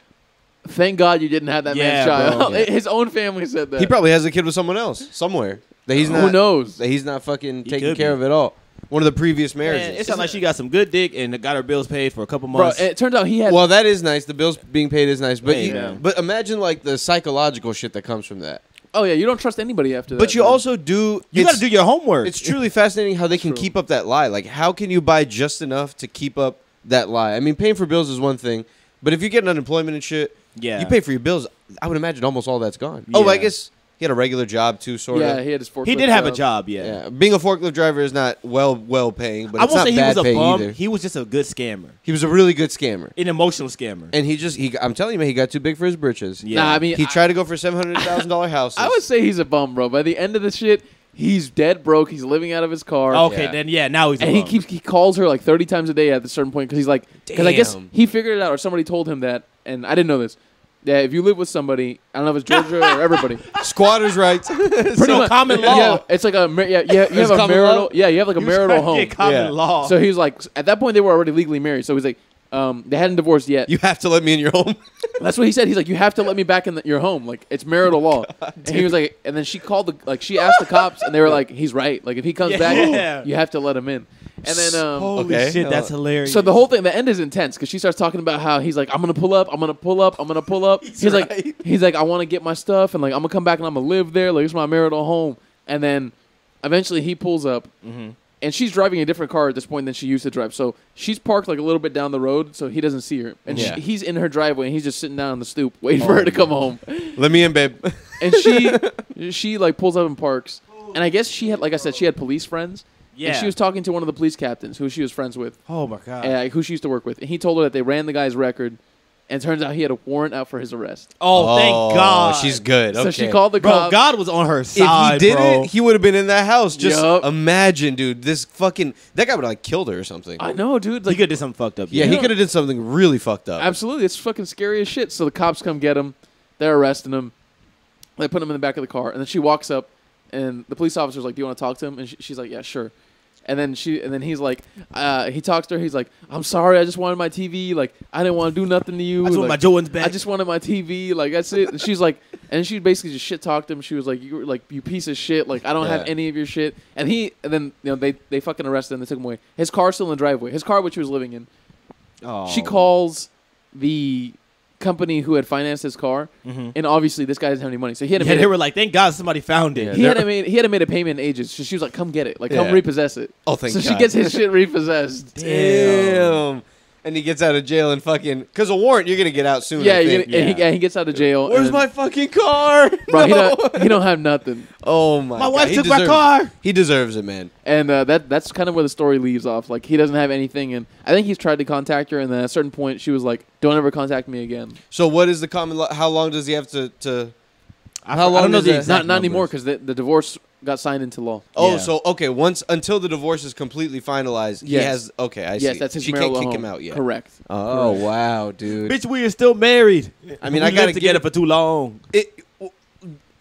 "Thank God you didn't have that man's child."
Bro.
His own family said that.
He probably has a kid with someone else somewhere. That he's not.
Who knows?
That he's not fucking taking care of it all. One of the previous marriages.
Man, it sounds like she got some good dick and got her bills paid for a couple months.
Bro, it turned out he had...
Well, that is nice. The bills being paid is nice. But but imagine like the psychological shit that comes from that.
Oh, yeah. You don't trust anybody after that.
But you also do...
You got to do your homework.
It's truly fascinating how they can keep up that lie. Like, how can you buy just enough to keep up that lie? I mean, paying for bills is one thing. But if you're getting unemployment and shit, you pay for your bills, I would imagine almost all that's gone. Yeah. Oh, I guess... He had a regular job too, sort
Yeah,
of.
he had his forklift.
He did have a
job.
job, yeah.
Yeah, being a forklift driver is not well paying, but
I
it's
won't
not
say he
bad
was a
paying
bum.
either.
He was just a good scammer,
He was a really good scammer,
an emotional scammer.
and I'm telling you, man, he got too big for his britches.
Yeah.
Nah, I mean,
He tried to go for $700,000 houses.
I would say he's a bum, bro. By the end of the shit, he's dead broke. He's living out of his car.
Okay,
Yeah.
then now he's a
And
bum.
he calls her like 30 times a day at a certain point because he's like, because I guess
Damn.
he figured it out or somebody told him that, and I didn't know this. Yeah, if you live with somebody, I don't know if it's Georgia or everybody.
Squatters' rights.
Pretty much
common law.
Yeah, it's like you have
It's
a
common
marital.
law?
Yeah, you have like a marital home.
Yeah, common
Yeah.
law.
So he's like, at that point they were already legally married. So he's like, they hadn't divorced yet.
You have to let me in your home.
That's what he said. He's like, you have to let me back in your home. Like, it's marital law. And he was like, and then she called she asked the cops, and they were like, he's right. Like, if he comes
Yeah.
back, you have to let him in. And then,
Holy
Okay.
shit, that's hilarious.
so the whole thing, the end is intense because she starts talking about how he's like, I'm gonna pull up, I'm gonna pull up, I'm gonna pull up. He's like, I want to get my stuff, and like, I'm gonna come back and I'm gonna live there. Like, it's my marital home. And then, eventually, he pulls up. And she's driving a different car at this point than she used to drive. So she's parked like a little bit down the road, so he doesn't see her. And
Yeah.
he's in her driveway, and he's just sitting down on the stoop waiting for her to come home.
Let me in, babe.
And she like pulls up and parks. And I guess she had, like I said, she had police friends.
yeah.
And she was talking to one of the police captains who she was friends with,
oh my god.
who she used to work with. And he told her that they ran the guy's record. And it turns out he had a warrant out for his arrest.
oh, thank God.
She's good.
So
Okay.
she called the
Bro,
cops.
God was on her
If
side,
he did
bro.
it, he would have been in that house. Just
Yup.
imagine, dude. That guy would have like killed her or something.
I know, dude.
He
Like,
could have did something fucked up.
Yeah,
You
he
know-
could have did something really fucked up.
absolutely. It's fucking scary as shit. So the cops come get him. They're arresting him. They put him in the back of the car. And then she walks up, and the police officer's like, do you want to talk to him? And she's like, yeah, sure. And then he's like, he talks to her. He's like, I'm sorry, I just wanted my TV. Like, I didn't want to do nothing to you.
I just want
Like,
my Jordans back.
I just wanted my TV. Like, that's it. And she's like, and she basically just shit talked him. She was like, you piece of shit. Like, I don't have
Yeah.
any of your shit. And then they fucking arrested him. They took him away. His car's still in the driveway. His car, which he was living in.
Oh.
She calls the company who had financed his car, and obviously this guy doesn't have any money, so he had to
Yeah, they were like, thank God somebody found it.
Yeah.
he hadn't made a payment in ages. So she was like, "Come get it, like come
Yeah.
repossess it."
Oh, thank
so
God.
she gets his shit repossessed.
Damn. And he gets out of jail and fucking because a warrant, you're gonna get out soon.
Yeah,
I
you
think.
get, and he gets out of jail.
Where's
and
my fucking car?
bro?
No.
He don't have nothing,
Oh my!
My
God.
wife
He
took my
deserves-
car.
He deserves it, man.
and that's kind of where the story leaves off. Like he doesn't have anything, and I think he's tried to contact her, and then at a certain point she was like, "Don't ever contact me again."
So what is the common law? How long does he have to?
I
How long
don't know
is
the
that?
exact
Not anymore
numbers.
because the divorce got signed into law.
Oh,
Yeah.
so okay. Until the divorce is completely finalized, he
Yes.
has. Okay, I see.
Yes, that's his
She
marital
can't kick
home.
him out yet.
Correct.
Oh
Correct.
wow, dude.
Bitch, we are still married.
I mean,
we
I gotta
lived together
give-
for too long.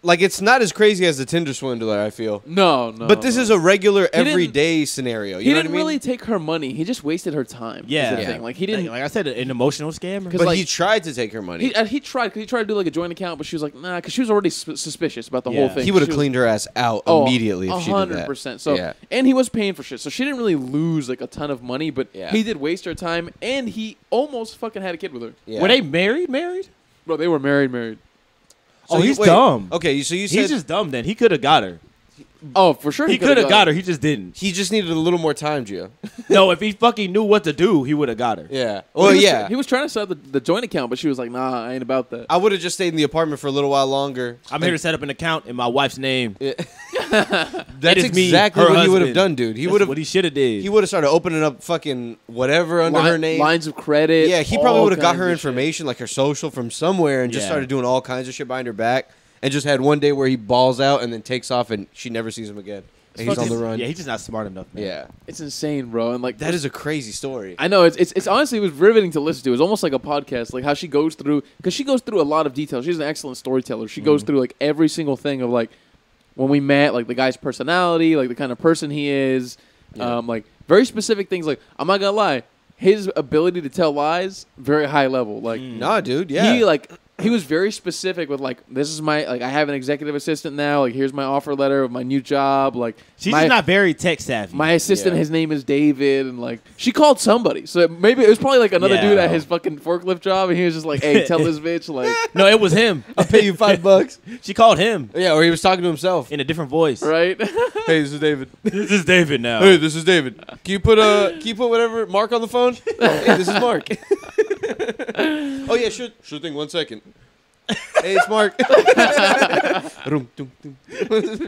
Like it's not as crazy as the Tinder swindler. I feel.
No.
But this is a regular
didn't-
everyday scenario. You
He
know
didn't
what I mean?
really take her money. He just wasted her time.
Yeah.
is the
Yeah.
thing. Like he didn't.
Like I said, an emotional scammer.
Because
But
like,
he tried to take her money.
he tried because he tried to do like a joint account, but she was like, nah, because she was already suspicious about the
Yeah.
whole thing.
He would have
She was-
cleaned her ass out
Oh,
immediately if she did that.
100%. So
Yeah.
and he was paying for shit, so she didn't really lose like a ton of money, but
Yeah.
he did waste her time, and he almost fucking had a kid with her.
Yeah.
Were they married? Married?
Bro, they were married.
So
Oh,
you-
he's
wait,
dumb.
Okay, so you said
He's just dumb. Then he could have got her.
Oh, for sure.
He could have got her. He just didn't.
he just needed a little more time, Gio.
No, if he fucking knew what to do, he would have got her.
Yeah.
Well,
Well,
he was,
yeah.
He was trying to set up the joint account, but she was like, nah, I ain't about that.
I would have just stayed in the apartment for a little while longer.
I'm here to set up an account in my wife's name.
That's
is me,
exactly
her
what he would have
husband.
done, dude. He
That's
would have.
what he should have did.
He would have started opening up fucking whatever under her name.
Lines of credit.
Yeah, he probably
all
would have got
kinds
her
of shit.
information, like her social, from somewhere, and just
Yeah.
started doing all kinds of shit behind her back, and just had one day where he balls out and then takes off, and she never sees him again. And he's on the run.
Yeah, he's just not smart enough. Man.
Yeah,
It's insane, bro. And like
that is a crazy story.
I know it's honestly it was riveting to listen to. It was almost like a podcast, like how she goes through because she goes through a lot of details. She's an excellent storyteller. She goes through like every single thing of like when we met, like the guy's personality, like the kind of person he is,
Yeah.
like very specific things. Like I'm not gonna lie, his ability to tell lies very high level. Like
Nah, dude. Yeah.
he was very specific with like this is my like I have an executive assistant now. Like here's my offer letter of my new job. Like
She's
my,
just not very tech savvy.
my assistant,
Yeah.
his name is David, and like she called somebody. So maybe it was probably like another
Yeah.
dude at his fuking forklift job, and he was just like, "Hey, tell this bitch like
No, it was him.
I'll pay you $5.
She called him
Yeah, or he was talking to himself.
in a different voice.
right."
Hey, this is David.
This is David now.
Hey, this is David. Can you put whatever Mark on the phone? Hey, this is Mark. Oh yeah, sure thing. 1 second. Hey, it's Mark.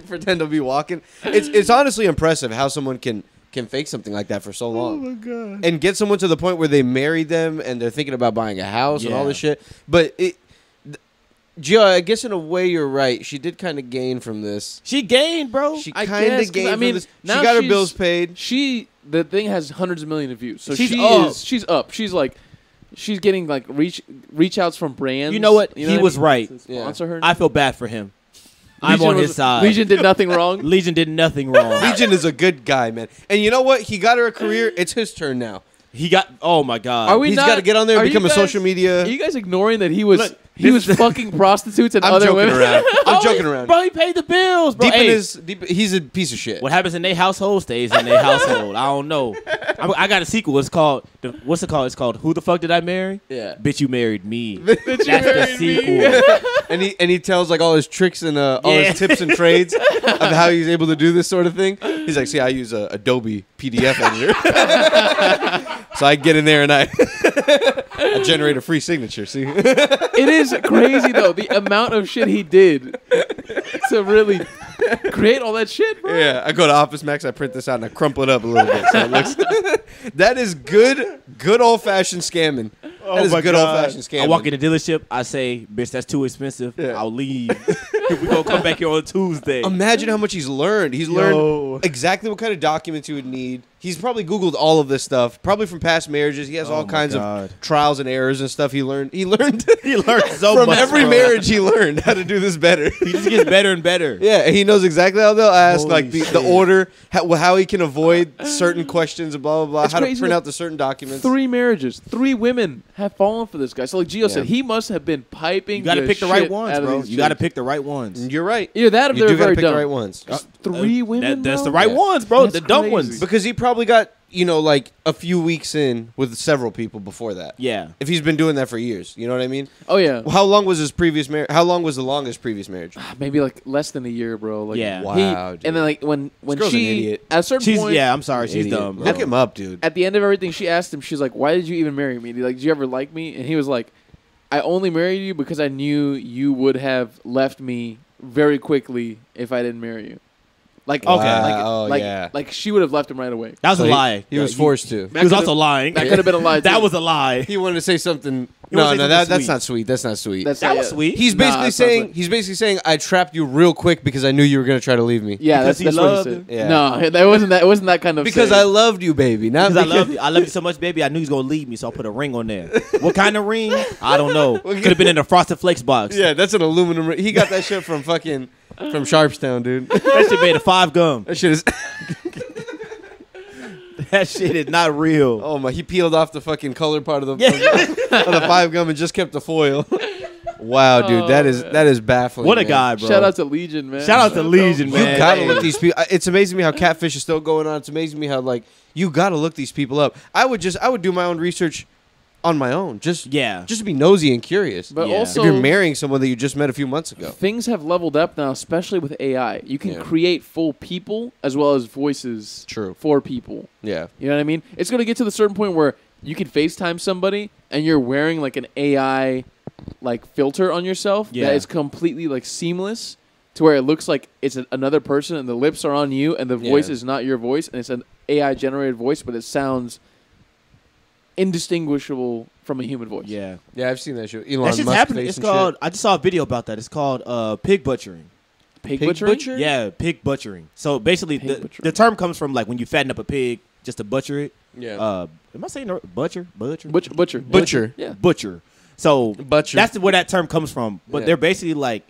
Pretend to be walking. It's honestly impressive how someone can fake something like that for so long.
Oh my god!
And get someone to the point where they marry them and they're thinking about buying a house and all this shit. But Gio, I guess in a way you're right. She did kind of gain from this.
She gained, bro.
She
I
kind
guess,
of
'cause,
gained
I mean,
from this. She
now
got her
she's-
bills paid.
The thing has hundreds of millions of views. So
She's up.
she's up. She's like, she's getting like reach outs from brands.
You know what?
You
He
what
was
I mean?
right.
To sponsor her.
I feel bad for him. I'm
Legion
on his
was-
side.
Legion did nothing wrong.
Legion did nothing wrong.
Legion is a good guy, man. And you know what? He got her a career. It's his turn now.
He got. Oh my god.
Are we
He's
not-
got to get on there
are
and
you
become a
guys-
social media.
Are you guys ignoring that he was
Look,
he
this
was fucking prostitutes and
I'm
other
joking
women?
around. I'm
Oh,
joking around.
Bro, he paid the bills, bro.
Deep in
Hey,
his, he's a piece of shit.
what happens in their household stays in their household. I don't know. I got a sequel. It's called. What's it called? It's called Who the Fuck Did I Marry?
Yeah.
Bitch, you married me.
Bitch, you
That's the
married me.
sequel.
And he tells like all his tricks and all
Yeah.
his tips and trades of how he's able to do this sort of thing. He's like, see, I use a Adobe PDF editor, so I get in there and I generate a free signature. See,
It is crazy though the amount of shit he did to really create all that shit, bro.
yeah, I go to Office Max, I print this out and I crumple it up a little bit. So it looks that is good old fashioned scamming. That is good old fashioned scamming.
I walk in the dealership. I say, "Bitch, that's too expensive.
Yeah.
I'll leave. We gonna come back here on Tuesday."
Imagine how much he's learned. He's
Yo.
learned exactly what kind of documents he would need. He's probably Googled all of this stuff, probably from past marriages. He has all
my
kinds
God.
of trials and errors and stuff he learned. He learned
He learned so
from
much
every
bro.
marriage he learned how to do this better.
He just gets better and better.
Yeah, and he knows exactly how they'll ask,
Holy
like the
shit.
order, how he can avoid certain questions and blah, blah, blah,
It's
how to
crazy
print
that
out the certain documents.
3 marriages, 3 women have fallen for this guy. So like Gio said, he must have been piping.
You got to pick the
shit
right ones,
out of
bro.
these
You got to
chicks.
pick the right ones.
You're right.
Either that or
You
they're
do gotta
very
pick
dumb.
the right ones.
Just 3 women.
That's the
bro?
right
Yeah.
ones, bro.
That's
the dumb
crazy.
ones.
Because he probably got, like a few weeks in with several people before that.
Yeah.
If he's been doing that for years, you know what I mean?
Oh yeah,
How long was his previous marriage? How long was the longest previous marriage?
maybe like less than a year, bro. Like,
Yeah.
Wow, dude.
and then like when
girl's an
she
idiot.
at a certain
She's
point,
yeah. I'm sorry. She's
Idiot.
dumb. Bro.
Look him up, dude.
at the end of everything, she asked him, she's like, "Why did you even marry me? Like, did you ever like me?" And he was like, "I only married you because I knew you would have left me very quickly if I didn't marry you." Like,
Okay.
Wow,
like,
yeah.
like she would have left him right away.
That was
So
a lie.
He was
Yeah,
forced to.
He was
could've-
also lying.
That could have been a lie.
That
too.
was a lie.
He wanted to say something.
He wanted
No,
to say
no,
something
that's
sweet.
not sweet. That's not sweet.
That's
That
not-
was sweet.
He's
Nah,
basically
it's not
saying
sweet.
he's basically saying I trapped you real quick because I knew you were gonna try to leave me.
Yeah,
Because
that's
he
what he
loved
said.
her?
Yeah.
No, that wasn't that. It wasn't that kind of.
Because I
saying.
loved you, baby. Not
Because I
because
love you. I love you so much, baby. I knew he was gonna leave me, so I put a ring on there. What kind of ring? I don't know. Could have been in a Frosted Flakes box.
Yeah, that's an aluminum ring. He got that shit from fucking from Sharpstown, dude.
That shit made a 5 gum.
That shit is.
That shit is not real.
Oh my! He peeled off the fucking color part of the
Yeah.
of the 5 gum and just kept the foil. Wow, dude, that is baffling.
What a
man.
guy, bro.
Shout out to Legion, man.
Shout out to Legion,
You
man.
gotta look these people. It's amazing me how catfish is still going on. It's amazing me how like you gotta look these people up. I would do my own research on my own, just to be nosy and curious.
But
Yeah.
also,
if you're marrying someone that you just met a few months ago,
things have leveled up now, especially with AI. You can
Yeah.
create full people as well as voices
True.
for people.
yeah,
You know what I mean? It's going to get to the certain point where you can FaceTime somebody and you're wearing like an AI like filter on yourself
Yeah.
that is completely like seamless to where it looks like it's another person and the lips are on you and the voice
Yeah.
is not your voice and it's an AI generated voice, but it sounds indistinguishable from a human voice.
Yeah.
yeah, I've seen that show. Elon
That shit's
Musk
happening.
face
It's
and
called.
shit.
I just saw a video about that. It's called pig butchering.
Pig
Pig
butchering?
butcher?
Yeah, pig butchering. So basically,
Pig
the
butchering.
term comes from like when you fatten up a pig just to butcher it.
Yeah,
Am I saying the right- butcher? Butcher.
Butcher.
Yeah.
Butcher. So
Butcher.
that's where that term comes from. But
Yeah.
they're basically like,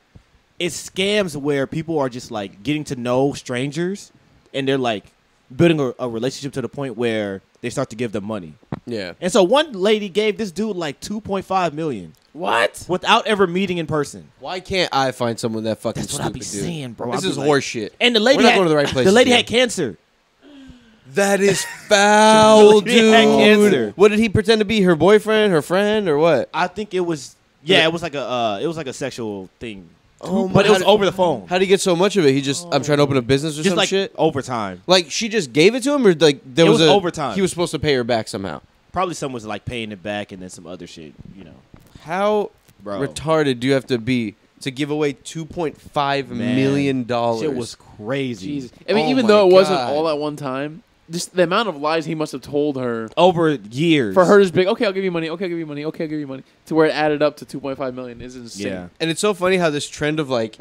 it's scams where people are just like getting to know strangers, and they're like building a relationship to the point where they start to give them money.
yeah.
And so one lady gave this dude like $2.5 million
What?
without ever meeting in person.
Why can't I find someone that fucking
That's what
stupid,
I be
dude?
saying, bro.
This
I be
is
like-
horse shit.
And the lady
We're not
had,
going to the right places
The lady
here.
had cancer.
That is foul,
She had cancer.
dude. What did he pretend to be? Her boyfriend, her friend, or what?
I think it was. Yeah, it was like a sexual thing.
Oh,
But it was over the phone.
How did he get so much of it? He just, I'm trying to open a business or
Just
some
like
shit.
overtime.
Like she just gave it to him, or like there
It
was
was
a
overtime.
He was supposed to pay her back somehow.
Probably someone was like paying it back and then some other shit, you know.
How
Bro.
retarded do you have to be to give away $2.5 million dollars?
Shit was crazy.
Jesus. I mean,
Oh
even
my
though it wasn't
God.
all at one time, just the amount of lies he must have told her
Over years.
for her to just be like, okay, I'll give you money. Okay, I'll give you money. Okay, I'll give you money. To where it added up to 2.5 million is insane.
Yeah.
And it's so funny how this trend of like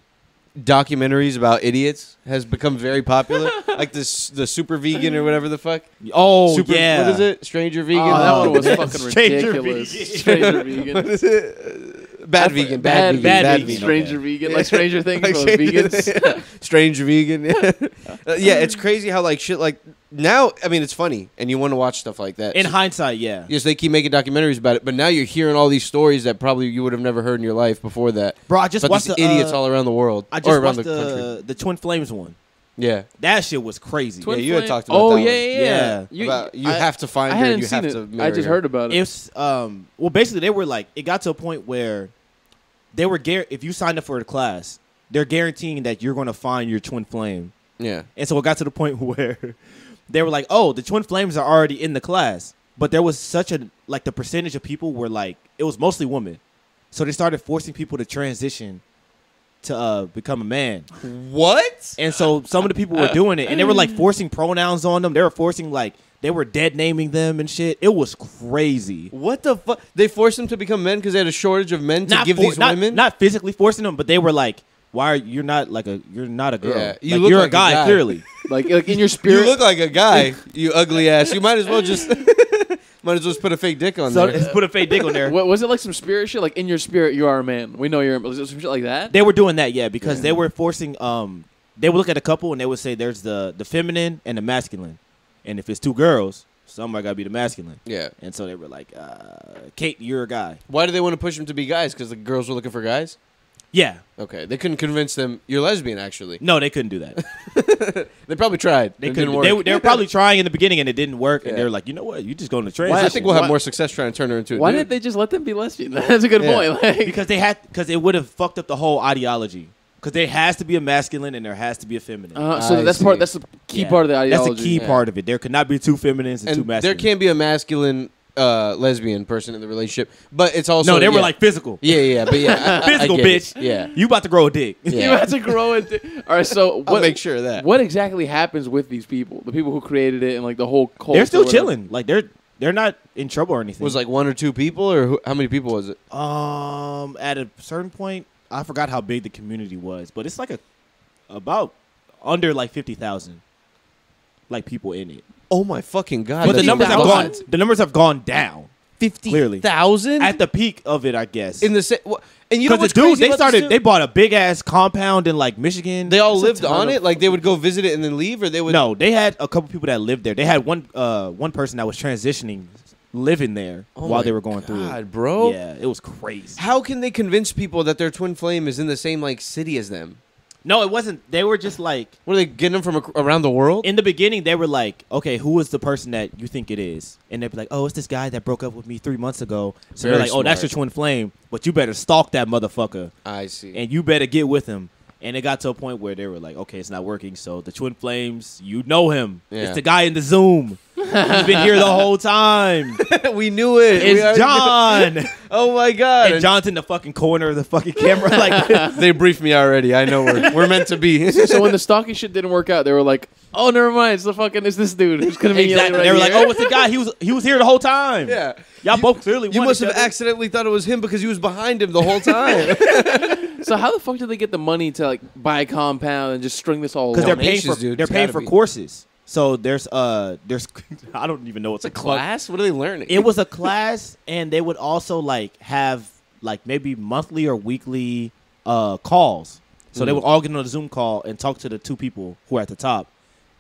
documentaries about idiots has become very popular. Like the super vegan or whatever the fuck.
Oh,
Super,
yeah.
What is it? Stranger vegan.
Oh, that one was
man.
fucking
Stranger
ridiculous.
vegan.
Stranger
What
vegan.
is it? Bad vegan. Bad vegan.
Stranger vegan. Like Stranger Things,
Like
but
Stranger-
vegans.
Strange vegan. Yeah, it's crazy how like shit like now. I mean, it's funny, and you want to watch stuff like that.
In hindsight, yeah.
Yes, they keep making documentaries about it, but now you're hearing all these stories that probably you would have never heard in your life before that.
Bro, I just
But
watched
these
the
idiots all around the world,
I
or
just
around
watched
the country.
the Twin Flames one.
Yeah,
That shit was crazy.
Twin
you had
Flame?
talked about
Oh,
that
yeah,
one.
yeah.
Yeah.
About you
I-
have to find
I
her.
hadn't
You
seen
have
it.
to. Marry
I just
her.
heard about it.
It's well, basically they were like, it got to a point where they were if you signed up for the class, they're guaranteeing that you're going to find your twin flame.
Yeah,
And so it got to the point where they were like, oh, the twin flames are already in the class. But there was such a, like, the percentage of people were like, it was mostly women. So they started forcing people to transition to become a man.
what?
And so some of the people were doing it, and they were like forcing pronouns on them. They were forcing, like, they were dead naming them and shit. It was crazy.
What the fuck? They forced them to become men because they had a shortage of men to give these women.
Not physically forcing them, but they were like, "Why are you're not a girl?
Yeah, you
Like,
look
you're
like
a guy, clearly."
like in your
You
spirit.
look like a guy, you ugly ass. You might as well just put a fake dick on
So
there.
just put a fake dick on there.
What, was it like some spirit shit? Like in your spirit, you are a man. We know you're. Was it some shit like that?
They were doing that, yeah, because they were forcing. They would look at a couple and they would say, "There's the feminine and the masculine, and if it's two girls, somebody got to be the masculine."
Yeah.
And so they were like, "Kate, you're a guy."
Why do they want to push them to be guys? Because the girls were looking for guys.
Yeah,
Okay, they couldn't convince them you're lesbian. Actually,
no, they couldn't do that.
they probably tried.
They
It
couldn't.
didn't
They,
work.
they were probably trying in the beginning and it didn't work. And
Yeah.
they were like, you know what? You just go into
Why-
transition.
I think we'll have
Why-
more success trying to turn her into a
Why
dude.
didn't they just let them be lesbian? That's a good
Yeah.
point. Like,
because it would have fucked up the whole ideology. Because there has to be a masculine and there has to be a feminine.
so
I
that's
see.
part. That's the key
Yeah.
part of the ideology.
That's the key
Yeah.
part of it. There could not be two feminines and two
and
masculines.
there can't be a masculine lesbian person in the relationship, but it's also
No, they were
yeah.
like physical.
yeah, but yeah, I
Physical,
get it.
bitch.
Yeah,
You about to grow a dick.
You
yeah.
have to grow it. All right. So
I'll
what?
make sure of that.
What exactly happens with these people? The people who created it and like the whole cult.
They're
or
still
whatever?
chilling. Like they're not in trouble or anything.
Was like one or two people, or how many people was it?
At a certain point, I forgot how big the community was, but it's like about under like 50,000 like people in it.
Oh my fucking god!
But the
that's
numbers have
50,000?
gone. The numbers have gone down
50,000
at the peak of it, I guess.
in the and you know
Because
what's
the dude,
crazy
they
about
started.
this
They
too?
bought a big ass compound in like Michigan.
They all
That's a
lived
ton
on
of
it. Like they would go visit it and then leave, or they would.
No, they had a couple people that lived there. They had one person that was transitioning, living there
Oh
while
my
they were going through
God,
it.
bro.
Yeah, it was crazy.
How can they convince people that their twin flame is in the same like city as them?
No, it wasn't. They were just like
What are they getting them from around the world?
in the beginning. They were like, okay, who is the person that you think it is? And they'd be like, oh, it's this guy that broke up with me 3 months ago. So
Very
they're like, oh, that's your
smart.
twin flame, but you better stalk that motherfucker
I see.
and you better get with him. And it got to a point where they were like, okay, it's not working. So the twin flames, you know him.
Yeah.
It's the guy in the Zoom. He's been here the whole time.
we knew it. We
It's
already
John.
knew- Oh my god!
And John's in the fucking corner of the fucking camera. Like,
they briefed me already. I know we're meant to be.
So when the stalking shit didn't work out, they were like, "Oh, never mind. It's this dude who's conveniently
exactly.
right
They were like,
here."
oh, it's the guy. He was here the whole time.
yeah.
Y'all both clearly
You
want
must
each
have
other.
accidentally thought it was him because he was behind him the whole time.
So how the fuck did they get the money to like buy a compound and just string this all
Because
along?
they're paying
Donations,
for
dude.
they're
It's
paying
gotta
for
be.
courses. So there's I don't even know what's
It's a class. What are they learning?
It was a class, and they would also like have like maybe monthly or weekly calls. So they would all get on a Zoom call and talk to the two people who are at the top,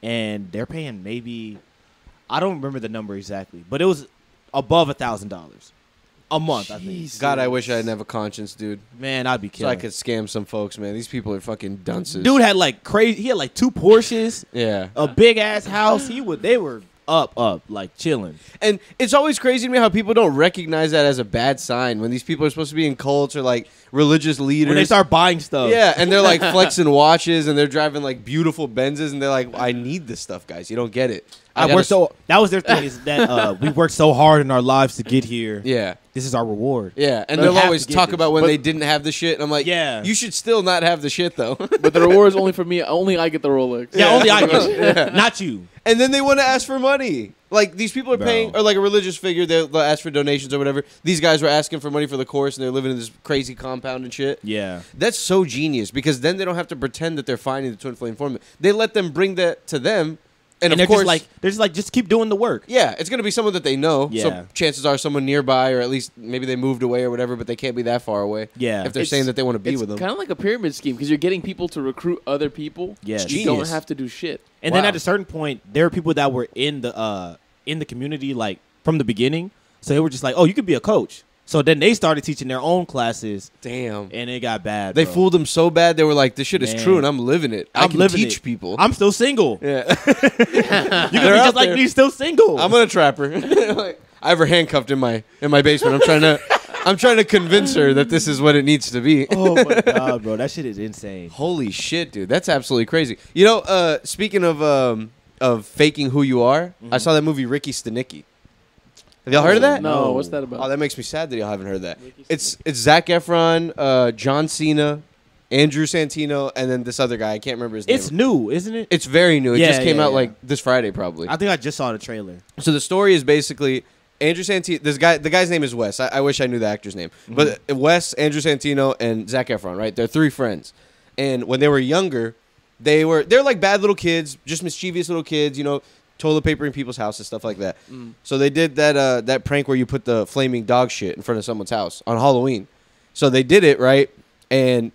and they're paying maybe I don't remember the number exactly, but it was above $1,000 a month. I think.
Jesus.
God, I wish I didn't have a conscience, dude.
Man, I'd be
So I
killing.
could scam some folks, man. These people are fucking dunces.
Dude had like crazy. He had like 2 Porsches,
Yeah.
a big ass house. They were up, like chilling.
And it's always crazy to me how people don't recognize that as a bad sign when these people are supposed to be in cults or like religious leaders.
When they start buying stuff.
Yeah, and they're like flexing watches and they're driving like beautiful Benzes and they're like, I need this stuff, guys. You don't get it.
That was their thing is that we worked so hard in our lives to get here.
Yeah.
This is our reward.
Yeah, and
We
they'll
have
always
to get
talk
this.
about when they didn't have the shit. And I'm like,
Yeah.
you should still not have the shit though.
But the reward is only for me. Only I get the Rolex.
Yeah, only I get it. Not you.
And then they want to ask for money. Like these people are
Bro.
paying, or like a religious figure, they'll ask for donations or whatever. These guys were asking for money for the course, and they're living in this crazy compound and shit.
Yeah.
That's so genius because then they don't have to pretend that they're finding the twin flame formula. They let them bring that to them, and of
they're
course,
just like just keep doing the work.
yeah, it's gonna be someone that they know.
Yeah.
So chances are someone nearby, or at least maybe they moved away or whatever, but they can't be that far away.
Yeah.
if they're saying that they want to be
It's
with them.
kind of like a pyramid scheme because you're getting people to recruit other people.
Yes.
You don't
Genius.
have to do shit.
And then
Wow.
at a certain point, there were people that were in the community like from the beginning. So they were just like, "Oh, you could be a coach." So then they started teaching their own classes,
Damn.
and it got bad.
They
bro.
fooled them so bad. They were like, "This shit is
Man.
true, and I'm living it. I
I'm
can
living
teach
it.
people."
I'm still single.
yeah,
You can be
They're out
just like
there.
me, still single.
I'm gonna trap her. Like, I have her handcuffed in my basement. I'm trying to convince her that this is what it needs to be.
Oh my god, bro, that shit is insane.
Holy shit, dude, that's absolutely crazy. You know, speaking of faking who you are, I saw that movie Ricky Stenicki. Have y'all heard of that?
No,
No.
what's that about?
Oh, that makes me sad that y'all haven't heard that. It's Zac Efron, John Cena, Andrew Santino, and then this other guy. I can't remember his name.
It's new, isn't it?
It's very new. It
Yeah,
just came
yeah,
out
yeah.
like this Friday, probably.
I think I just saw the trailer.
So the story is basically Andrew Santino. The guy's name is Wes. I wish I knew the actor's name, but Wes, Andrew Santino, and Zac Efron. Right, they're three friends, and when they were younger, they're like bad little kids, just mischievous little kids. You know, toilet papering people's houses, stuff like that. So they did that prank where you put the flaming dog shit in front of someone's house on Halloween. So they did it right, and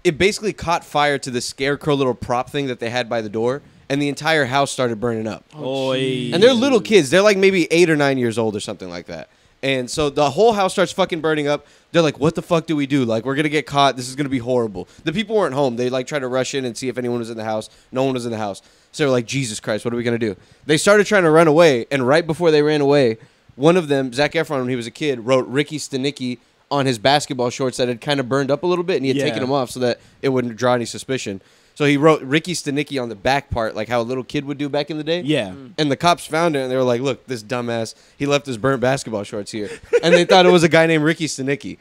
it basically caught fire to the scarecrow little prop thing that they had by the door, and the entire house started burning up.
Oi.
And they're little kids. They're like maybe 8 or 9 years old or something like that. And so the whole house starts fucking burning up. They're like, what the fuck do we do? Like, we're going to get caught. This is going to be horrible. The people weren't home. They like tried to rush in and see if anyone was in the house. No one was in the house. So they were like, Jesus Christ, what are we going to do? They started trying to run away. And right before they ran away, one of them, Zac Efron, when he was a kid, wrote Ricky Stenicki on his basketball shorts that had kind of burned up a little bit. And he had
Yeah.
taken them off so that it wouldn't draw any suspicion. So he wrote Ricky Stenicki on the back part, like how a little kid would do back in the day.
Yeah.
And the cops found it, and they were like, look, this dumbass, he left his burnt basketball shorts here. And they thought it was a guy named Ricky Stenicki.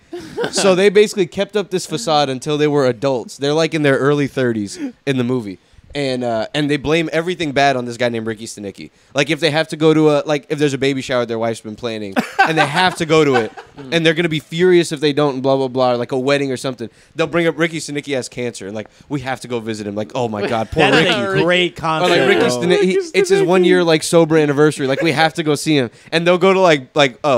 So they basically kept up this facade until they were adults. They're like in their early 30s in the movie. And they blame everything bad on this guy named Ricky Stenicki. Like if they have to go to if there's a baby shower their wife's been planning, and they have to go to it, and they're going to be furious if they don't, and blah, blah, blah, or like a wedding or something, they'll bring up Ricky Stenicki has cancer, and like, we have to go visit him. Like, oh my God, poor
That is
Ricky.
a great
Or
concept.
like Ricky
bro.
Stenicki, it's his 1 year like sober anniversary. Like we have to go see him, and they'll go to like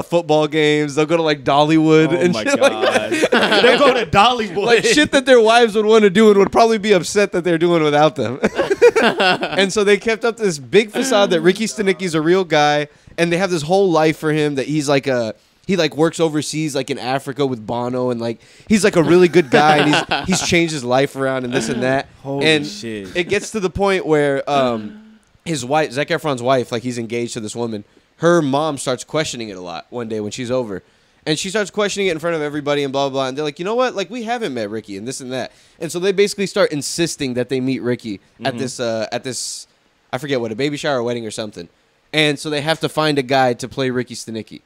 football games. They'll go to like Dollywood
Oh
and
my
shit
god.
like that.
They go to Dollywood.
Like shit that their wives would want to do and would probably be upset that they're doing without them. And so they kept up this big facade that Ricky Stenicki's a real guy, and they have this whole life for him that he's like he like works overseas like in Africa with Bono, and like he's like a really good guy, and he's changed his life around and this and that.
Holy
and
shit.
it gets to the point where his wife, Zac Efron's wife, like he's engaged to this woman. Her mom starts questioning it a lot one day when she's over. And she starts questioning it in front of everybody and blah, blah, blah. And they're like, you know what? Like, we haven't met Ricky and this and that. And so they basically start insisting that they meet Ricky at this, I forget what, a baby shower or wedding or something. And so they have to find a guy to play Ricky Stenicki.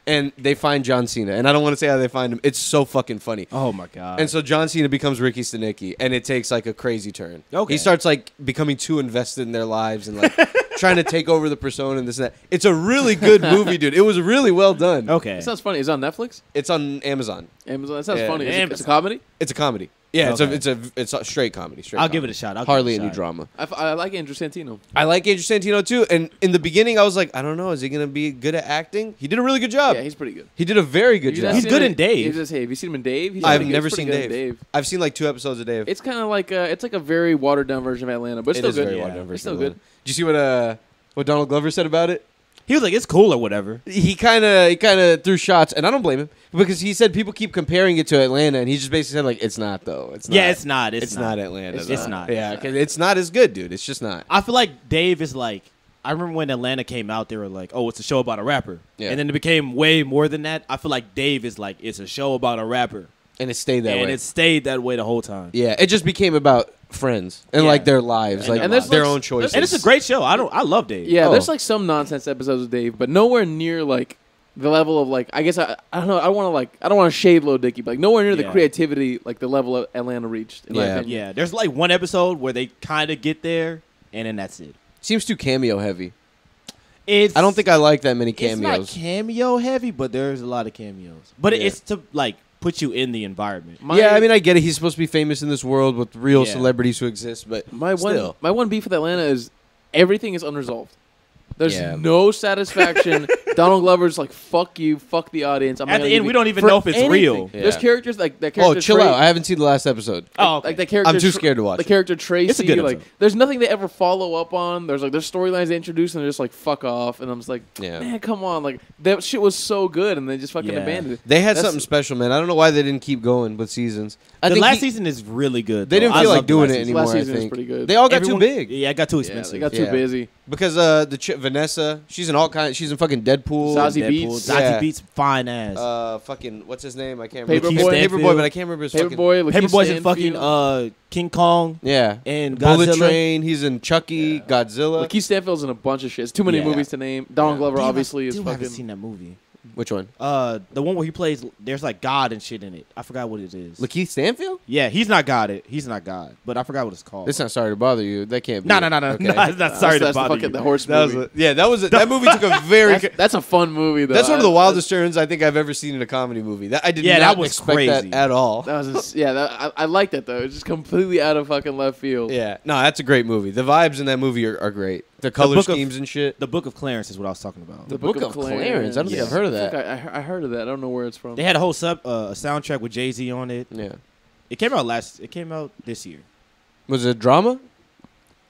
And they find John Cena. And I don't want to say how they find him. It's so fucking funny.
Oh my god.
And so John Cena becomes Ricky Stenicki, and it takes like a crazy turn.
Okay.
He starts like becoming too invested in their lives and like trying to take over the persona and this and that. It's a really good movie, dude. It was really well done.
Okay.
It sounds funny. Is it on Netflix?
It's on Amazon.
Amazon. That sounds
Yeah.
funny. It's a
Amazon.
comedy.
It's a comedy. Yeah,
Okay.
it's a straight comedy. Straight
I'll
comedy.
give it a shot.
Hardly any drama.
I like Andrew Santino.
I like Andrew Santino too. And in the beginning, I was like, I don't know, is he gonna be good at acting? He did a really good job.
Yeah, he's pretty good.
He did a very good job.
He's good in Dave.
Have you seen him in Dave? He's
I've
pretty good.
never
He's pretty
seen
good in
Dave. I've seen like 2 episodes of Dave.
It's kind of like it's like a very watered down version of Atlanta, but it's
It
still
is
good.
very
Yeah.
well done.
It's still good.
Did you see what Donald Glover said about it?
He was like, it's cool or whatever.
He kind of threw shots, and I don't blame him because he said people keep comparing it to Atlanta, and he just basically said like, it's not though. It's not.
Yeah, it's not.
It's not Atlanta.
It's
though.
not.
Yeah, 'cause it's not as good, dude. It's just not.
I feel like Dave is like I remember when Atlanta came out, they were like, "Oh, it's a show about a rapper,"
Yeah.
and then it became way more than that. I feel like Dave is like, "It's a show about a rapper,"
And it stayed that
and
way.
it stayed that way the whole time.
Yeah, it just became about friends and
Yeah.
like their lives,
And
like
there's,
their
like,
own choices.
And it's a great show. I love Dave.
Yeah,
Oh.
there's like some nonsense episodes with Dave, but nowhere near like the level of like I guess I don't know. I don't want to shade Lil Dicky, but like nowhere near the
Yeah.
creativity like the level of Atlanta reached. In my
Yeah.
opinion.
Yeah, there's like one episode where they kind of get there, and then that's it.
Seems too cameo heavy.
It's
I don't think I like that many
it's not
cameos.
cameo heavy, but there's a lot of cameos. But
Yeah.
it's to like put you in the environment.
Yeah, I mean, I get it. He's supposed to be famous in this world with real
Yeah.
celebrities who exist, but
My
still.
one beef with Atlanta is everything is unresolved. There's
Yeah.
no satisfaction. Donald Glover's like, fuck you, fuck the audience. I'm not
At the
gonna
end,
give
we
you-
don't even
for
know if it's
anything.
real.
There's
Yeah.
characters like that
Oh,
character.
chill
Trey-
out. I haven't seen the last episode.
Oh, okay.
Like the character.
I'm too scared to watch
The
it.
character Tracy.
It's a good
like,
episode.
there's nothing they ever follow up on. There's storylines they introduce and they're just like fuck off. And I'm just like,
Yeah.
man, come on. Like that shit was so good and they just fucking
Yeah.
abandoned it.
They had
That's-
something special, man. I don't know why they didn't keep going with seasons. I
The
think
last season is really good.
they
though.
didn't
I
feel
love
like
the
doing
last
it
season.
anymore.
Last
I
season was
think
pretty good.
they all got
Everyone-
too big
Yeah, it got too
Yeah,
expensive.
they got too
Yeah.
busy.
because the chick Vanessa, she's in all kinds. She's in fucking Deadpool.
Zazie
Deadpool.
Beetz.
Zazie
Yeah.
Beetz, fine ass.
Fucking what's his name? I can't
Paperboy.
remember.
Lakeith
Paperboy,
Stanfield.
but I can't remember his fucking.
Paperboy,
Paperboy's in fucking King Kong
Yeah,
and
Bullet
Godzilla.
Train. He's in Chucky, Godzilla.
Lakeith Stanfield's in a bunch of shit. It's too many
Yeah.
movies to name. Donald Glover
Damn,
obviously
I
is
still
fucking.
haven't seen that movie.
Which one?
The one where he plays. There's like God and shit in it. I forgot what it is.
Lakeith Stanfield?
Yeah, he's not God. He's not God. But I forgot what it's called.
It's not sorry to bother you. That can't be.
No.
it. Okay.
No, it's not sorry to
that's
bother
the fucking
you.
the horse
That was
movie.
that movie took a very.
That's a fun movie though.
That's one of the wildest turns I think I've ever seen in a comedy movie. That I did
Yeah,
not
that was
expect
crazy.
that at all.
That was I like that though. It's just completely out of fucking left field.
Yeah, no, that's a great movie. The vibes in that movie are great. The color
Book of-
schemes and shit.
The Book of Clarence is what I was talking about.
The Book of Clarence. I don't think I've heard of that.
I heard of that. I don't know where it's from.
They had a whole soundtrack with Jay-Z on it.
Yeah,
It came out this year.
was it a drama?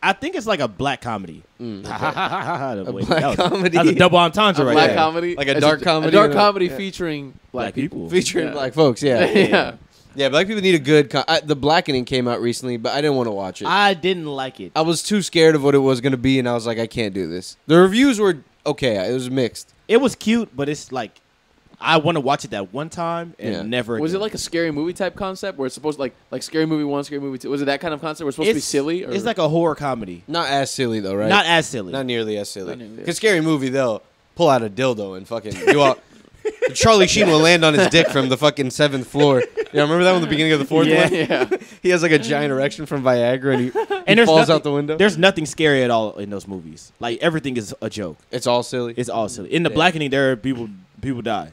I think it's like a black comedy.
Mm,
A
black comedy?
That's a double entendre
a
right
black
there.
comedy,
Like a
It's
dark comedy
a dark
and a-
comedy
yeah.
featuring
Black people.
Featuring
Yeah.
black folks. Yeah,
yeah.
yeah. Black people need a good. The Blackening came out recently, but I didn't want to watch it.
I didn't like it.
I was too scared of what it was going to be, and I was like, I can't do this. The reviews were okay. It was mixed.
It was cute, but it's like I want to watch it that one time and
Yeah.
never.
Was it
again.
like a scary movie type concept where it's supposed to like scary movie 1, scary movie 2? Was it that kind of concept where it's supposed to be silly? Or?
It's like a horror comedy.
Not as silly though, right?
Not as silly.
Not nearly as silly.
Not nearly.
Because Scary Movie, they'll pull out a dildo and fucking do all. Charlie Sheen will land on his dick from the fucking 7th floor. Yeah, remember that one at the beginning of the 4th one?
yeah.
He has like a giant erection from Viagra and he
there's
falls
nothing-
out the window.
There's nothing scary at all in those movies. Like everything is a joke.
It's all silly.
It's all silly. In the
Yeah.
Blackening, there are people die.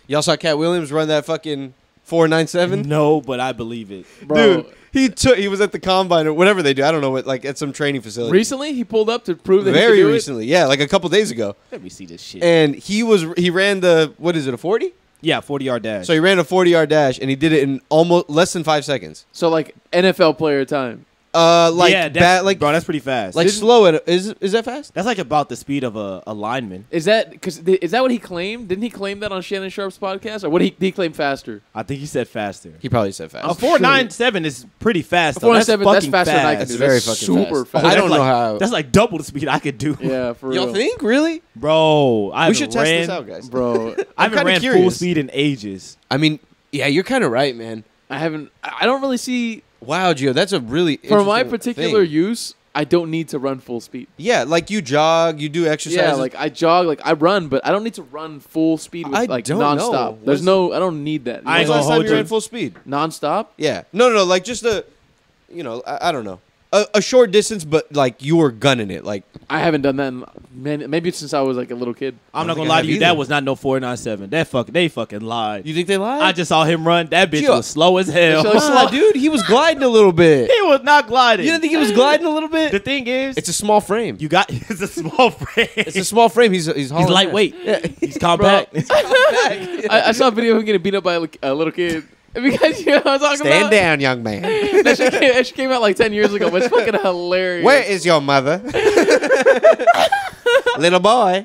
Y'all saw Cat Williams run that fucking 497?
No, but I believe it.
Bro.
Dude, he was at the combine or whatever they do. I don't know what, like at some training facility.
Recently, he pulled up to prove that he
Very
could do
recently. Yeah, like a couple days ago.
Let me see this shit.
And he ran the, what is it, a 40?
Yeah, 40-yard dash.
So he ran a 40-yard dash and he did it in almost less than 5 seconds.
it. So like NFL player time.
Like
yeah, bro, that's pretty fast.
like slow at is that fast?
That's like about the speed of a lineman.
Is that what he claimed? Didn't he claim that on Shannon Sharp's podcast, or what did he claim faster?
I think he said faster.
He probably said fast.
A 4.97 is pretty fast. Though.
4.97. That's
fucking
faster than I can
That's
do.
very
That's
fucking
super
fast.
fast.
I
That's
don't know
like-
how.
That's like double the speed I could do.
Yeah, for
Y'all
real.
think really?
Bro, I
We should test
ran,
this out, guys.
bro?
I haven't
kinda
ran full
curious.
speed in ages.
I mean, yeah, you're kind of right, man.
I don't really see
Wow, Gio, that's a really
for my
interesting
particular
thing.
use. I don't need to run full speed.
Yeah, like you jog, you do exercise.
Yeah, like I jog, like I run, but I don't need to run full speed with
I
like
don't
nonstop.
know.
There's no, I don't need that.
I
when's
ain't
the
gonna
last time
hold
you
you.
ran full speed?
Nonstop.
Yeah, no, like just I don't know, a short distance, but like you were gunning it, like
I haven't done that in maybe since I was like a little kid.
I'm not
think
gonna
I
lie
have
to you.
either.
That was not no 4.97. They fucking lied.
you think they lied?
I just saw him run. That bitch
Gio.
was slow as hell.
So
Nah, dude, he was gliding a little bit.
He was not gliding.
You didn't think he was gliding a little bit?
The thing is,
It's a small frame.
you got it's a small frame.
It's a small frame. He's
He's
hauling
lightweight.
ass. Yeah.
He's compact.
I saw a video of him getting beat up by a little kid. Because you know what I'm talking
Stand
about?
down, young man.
That shit came out like 10 years ago, but it's fucking hilarious.
Where is your mother? Little boy.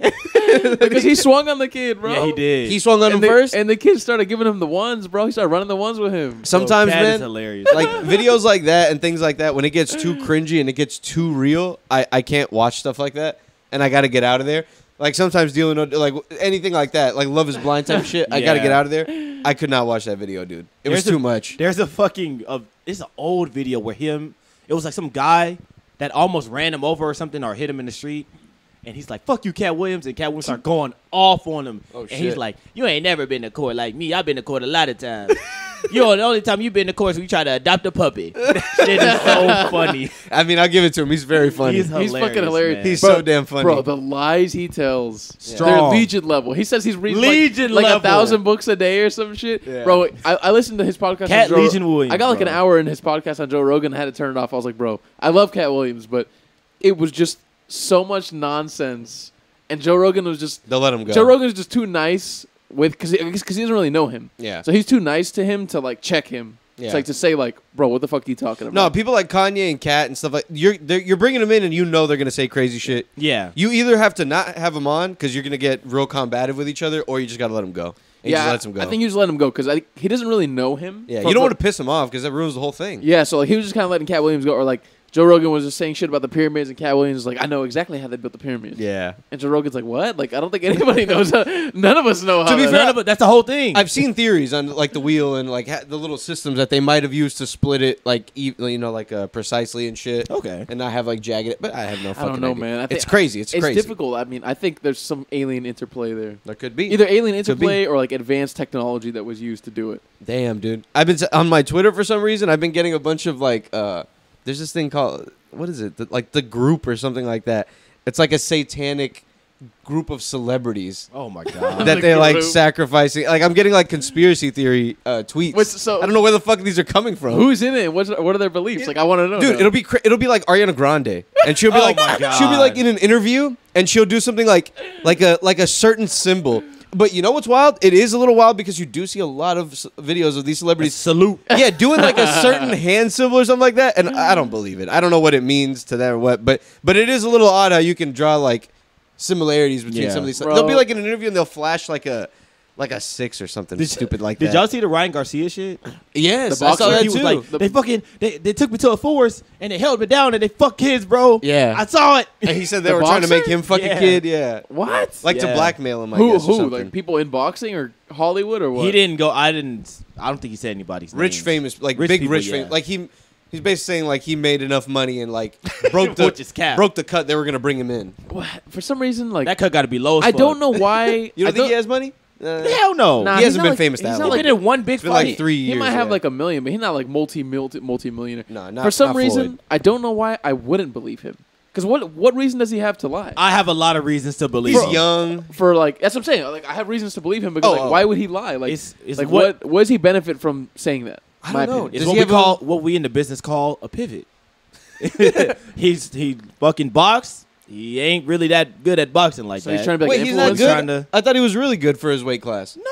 Because he swung on the kid, bro.
Yeah, he did.
He swung on him
and the,
first.
and the kid started giving him the ones, bro. He started running the ones with him.
Sometimes,
That is
man,
hilarious.
like videos like that and things like that, when it gets too cringy and it gets too real, I can't watch stuff like that. and I got to get out of there. Like sometimes dealing with like anything like that, like Love Is Blind type shit. I got to get out of there. I could not watch that video, dude. It was too much.
There's a fucking it's an old video where it was like some guy that almost ran him over or something or hit him in the street. And he's like, fuck you, Cat Williams. And Cat Williams started going off on him.
Oh, shit.
And he's like, you ain't never been to court like me. I've been to court a lot of times. The only time you've been to court is when you try to adopt a puppy. That shit is so funny.
I mean, I'll give it to him. He's very funny.
He's
He's fucking hilarious.
man.
He's so damn funny.
Bro, the lies he tells.
Strong.
They're Legion level. He says he's reading
Legion
like
level.
1,000 books a day or some shit.
Yeah.
Bro, I listened to his podcast
Cat
on Joe
Legion Williams,
I got like
bro.
an hour in his podcast on Joe Rogan and had to turn it off. I was like, bro, I love Cat Williams, but it was just so much nonsense. And Joe Rogan was just...
They'll let him go.
Joe Rogan is just too nice with... Because he doesn't really know him.
Yeah.
So he's too nice to him to, like, check him.
Yeah.
It's like to say, like, bro, what the fuck are you talking about?
No, people like Kanye and Kat and stuff like you're bringing them in and you know they're gonna say crazy shit.
Yeah.
You either have to not have them on because you're gonna get real combative with each other, or you just gotta let them go. And he just lets him go.
I think you just let him go because he doesn't really know him.
Yeah, you don't want to piss him off because that ruins the whole thing.
Yeah, so like he was just kind of letting Cat Williams go, or like Joe Rogan was just saying shit about the pyramids, and Cat Williams was like, I know exactly how they built the pyramids.
Yeah.
And Joe Rogan's like, what? Like, I don't think anybody knows. None of us know how.
To be fair,
But that's the whole thing.
I've seen theories on like the wheel and like the little systems that they might have used to split it like precisely and shit.
Okay.
And not have like jagged, but I have no fucking
I don't know,
idea.
man. I think
It's crazy. It's crazy.
difficult. I mean, I think there's some alien interplay there.
There could be.
Either alien
Could be.
interplay or like advanced technology that was used to do it.
Damn, dude. I've been on my Twitter for some reason. I've been getting a bunch of like there's this thing called what is it? Like the group or something like that. It's like a satanic group of celebrities
Oh my god.
that
The
they like
group.
sacrificing. Like I'm getting like conspiracy theory tweets.
Wait, so-
I don't know where the fuck these are coming from.
Who's in it? What are their beliefs? Like, I want to know.
Dude,
now.
it'll be like Ariana Grande, and she'll be
Oh
like,
my God.
she'll be like in an interview, and she'll do something like a certain symbol. But you know what's wild? It is a little wild because you do see a lot of videos of these celebrities,
Salute.
yeah, doing like a certain hand symbol or something like that, and I don't believe it. I don't know what it means to them or what, but it is a little odd how you can draw like similarities between
Yeah.
some of these.
Bro.
They'll be like in an interview and they'll flash like a 6 or something stupid like that.
Did y'all see the Ryan Garcia shit?
Yes,
The
I saw
boxer?
that
He
too.
was like, they took me to a forest and they held me down and they fuck kids, bro.
Yeah.
I saw it.
and he said they
The
were trying to make
boxer?
him fuck a
Yeah.
kid. Yeah,
What?
like to
Yeah.
blackmail him. I
Who?
guess, or
Who?
something.
Like people in boxing or Hollywood or what?
He didn't go. I don't think he said anybody's
rich,
names.
famous, like
Rich
big
people,
rich,
yeah.
famous. Like he's basically saying like he made enough money and like broke
Which is cap.
the cut. They were gonna bring him in.
What? For some reason, like
That cut got to be low as
I
fuck.
don't know why.
You
I
don't think he has money?
Hell no.
Nah,
He
he's
hasn't
not
been
like-
famous
he's
that
not
long.
He
like
been in one big
It's been
fight.
like 3 years.
He might have
yeah.
like a million, but he's not like multi-millionaire.
No, not
For some
not
reason,
Floyd.
I don't know why I wouldn't believe him. Because what reason does he have to lie?
I have a lot of reasons to believe.
He's
him.
young.
For like that's what I'm saying. Like I have reasons to believe him because
Oh,
why would he lie? Like
It's
like
what-
what does he benefit from saying that?
I
My
don't know.
opinion.
It's
Does
what
he
we
have
call what we in the business call a pivot. He fucking boxed. He ain't really that good at boxing like
So
that.
he's trying to be like
Wait, he's
an
not
influencer.
good.
Trying to-
I thought he was really good for his weight class.
No.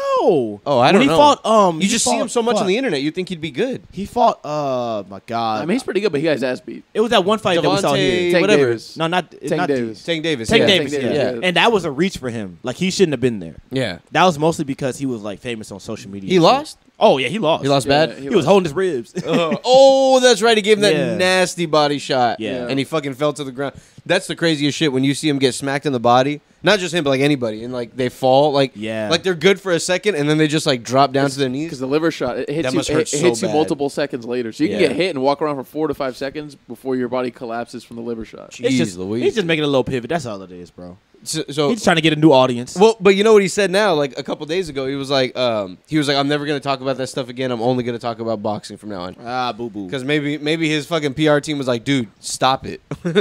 Oh, I
When
don't
he
know.
fought,
You
he
just see him
fought-
so much on
fuck.
the internet, you'd think he'd be good.
He fought. My God.
I mean, he's pretty good, but he got his ass beat.
it was that one fight that we saw here.
Devontae,
Tank
whatever.
Davis.
No, not
Tank
not
Davis.
Tank Davis.
Tank
yeah.
Davis.
Tank
Yeah.
Davis, yeah.
And that was a reach for him. Like he shouldn't have been there.
Yeah.
That was mostly because he was like famous on social media.
He
and shit.
lost?
Oh yeah, he lost.
He lost
Yeah,
bad?
he
He was
lost.
holding his ribs.
Oh, that's right. He gave him that
Yeah.
nasty body shot.
Yeah.
And he fucking fell to the ground. That's the craziest shit when you see him get smacked in the body. Not just him, but like anybody. And like they fall. Like,
Yeah.
like they're good for a second and then they just like drop down to their knees.
Because the liver shot, it hits
That
you.
must hurt
It
so
hits you
bad.
multiple seconds later, so you can
Yeah.
get hit and walk around for 4 to 5 seconds before your body collapses from the liver shot.
Jeez
It's just,
Louise.
he's just making a little pivot. That's all it is, bro.
So
He's trying to get a new audience.
well, but you know what he said now? Like a couple days ago, he was like, I'm never gonna talk about that stuff again. I'm only gonna talk about boxing from now on.
Boo boo.
Because maybe his fucking PR team was like, dude, stop it.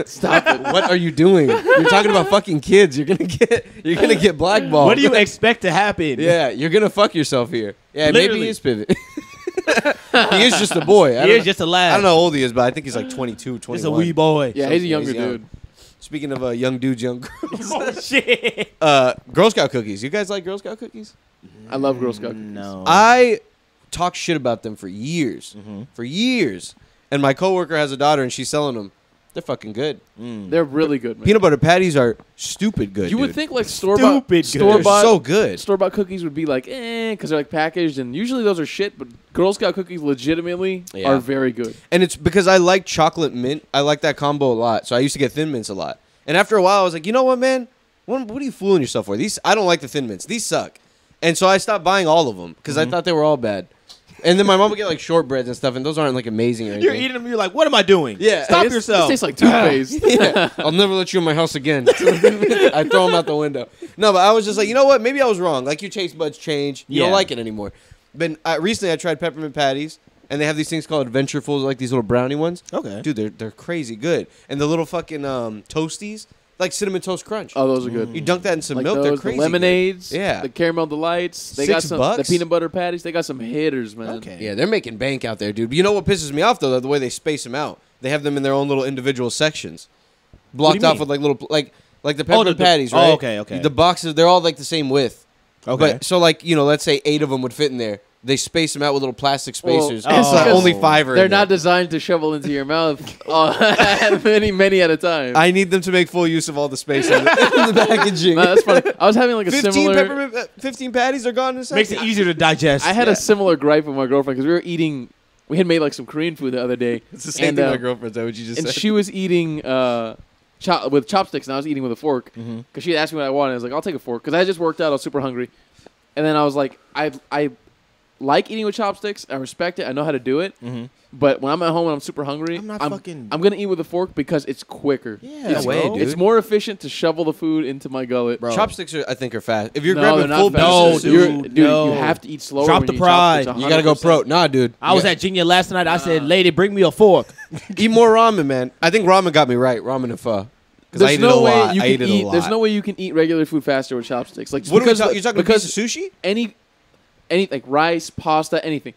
Stop it.
What are you doing? You're talking about fucking kids. You're gonna get blackballed.
What do you expect to happen?
Yeah, you're gonna fuck yourself here. Yeah, maybe
Literally.
he is pivot. He is just a boy.
He is just a lad.
I don't know how old he is, but I think he's like 22, 21.
He's a wee boy.
Yeah, he's a
Yeah,
younger
he's young.
dude.
Speaking of young dudes, young girls.
Oh shit.
Girl Scout cookies. You guys like Girl Scout cookies?
I love Girl Scout cookies.
No.
I talk shit about them for years.
Mhm.
For years. And my coworker has a daughter and she's selling them. They're fucking good.
They're really good, man.
Peanut butter patties are stupid good.
You would
dude.
think like store-bought,
Stupid good.
they're so good.
store-bought cookies would be like, because they're like packaged, and usually those are shit. But Girl Scout cookies legitimately
Yeah.
are very good.
And it's because I like chocolate mint. I like that combo a lot. So I used to get Thin Mints a lot. And after a while, I was like, you know what, man? What are you fooling yourself for? I don't like the Thin Mints. These suck. And so I stopped buying all of them because I thought they were all bad. And then my mom would get like shortbreads and stuff, and those aren't like amazing or anything.
You're eating them, you're like, what am I doing?
Yeah.
Stop
This
yourself.
tastes like toothpaste.
Yeah. I'll never let you in my house again. I throw them out the window. No, but I was just like, you know what? Maybe I was wrong. Like, your taste buds change. You don't
Yeah.
like it anymore. But recently I tried peppermint patties, and they have these things called Adventurefuls, like these little brownie ones.
Okay.
Dude, they're crazy good. And the little fucking toasties, like Cinnamon Toast Crunch.
Oh, those are good.
You dunk that in some
Like
milk,
those,
they're
the
crazy
lemonades,
good. Yeah.
the caramel delights. They got some
$6?
the peanut butter patties. They got some hitters, man.
Okay.
Yeah, they're making bank out there, dude. But you know what pisses me off, though? The way they space them out. They have them in their own little individual sections. Blocked
you
off
mean?
with like little, like the peppermint
the-
patties,
oh,
right?
okay.
The boxes, they're all like the same width.
Okay.
But so like, let's say 8 of them would fit in there. They space them out with little plastic spacers.
Well,
so
because
only 5 are
They're
in there.
not designed to shovel into your mouth many at a time.
I need them to make full use of all the space in the packaging.
No, that's funny. I was having like a
15
similar.
peppermint, 15 patties are gone in a second.
Makes it easier to digest.
I had a similar gripe with my girlfriend because we were eating. We had made like some Korean food the other day.
It's the same
and,
thing my girlfriend said, what you just
and
said.
she was eating with chopsticks, and I was eating with a fork because she had asked me what I wanted. I was like, I'll take a fork because I just worked out. I was super hungry, and then I was like, I like eating with chopsticks. I respect it. I know how to do it. But when I'm at home and I'm super hungry,
I'm not fucking-
I'm gonna eat with a fork because it's quicker.
Yeah,
it's,
way,
bro.
dude.
it's more efficient to shovel the food into my gullet.
Bro.
Chopsticks, I think, are fast. If you're
No,
grabbing
they're
full
not fast.
pieces,
No,
Dude,
no.
you have to eat slower.
Drop
when
the
you eat
pride.
chopsticks,
you got to go
100%.
pro. Nah, dude.
I was at Genia last night. I said, lady, bring me a fork.
Eat more ramen, man. I think ramen got me right. Ramen and pho. Because I
There's
ate it a
no way
lot.
you
I ate
can
it a
eat.
lot.
There's no way you can eat regular food faster with chopsticks. Like
What are we
because
talking? You're talking
because
a piece of sushi?
any like rice, pasta, anything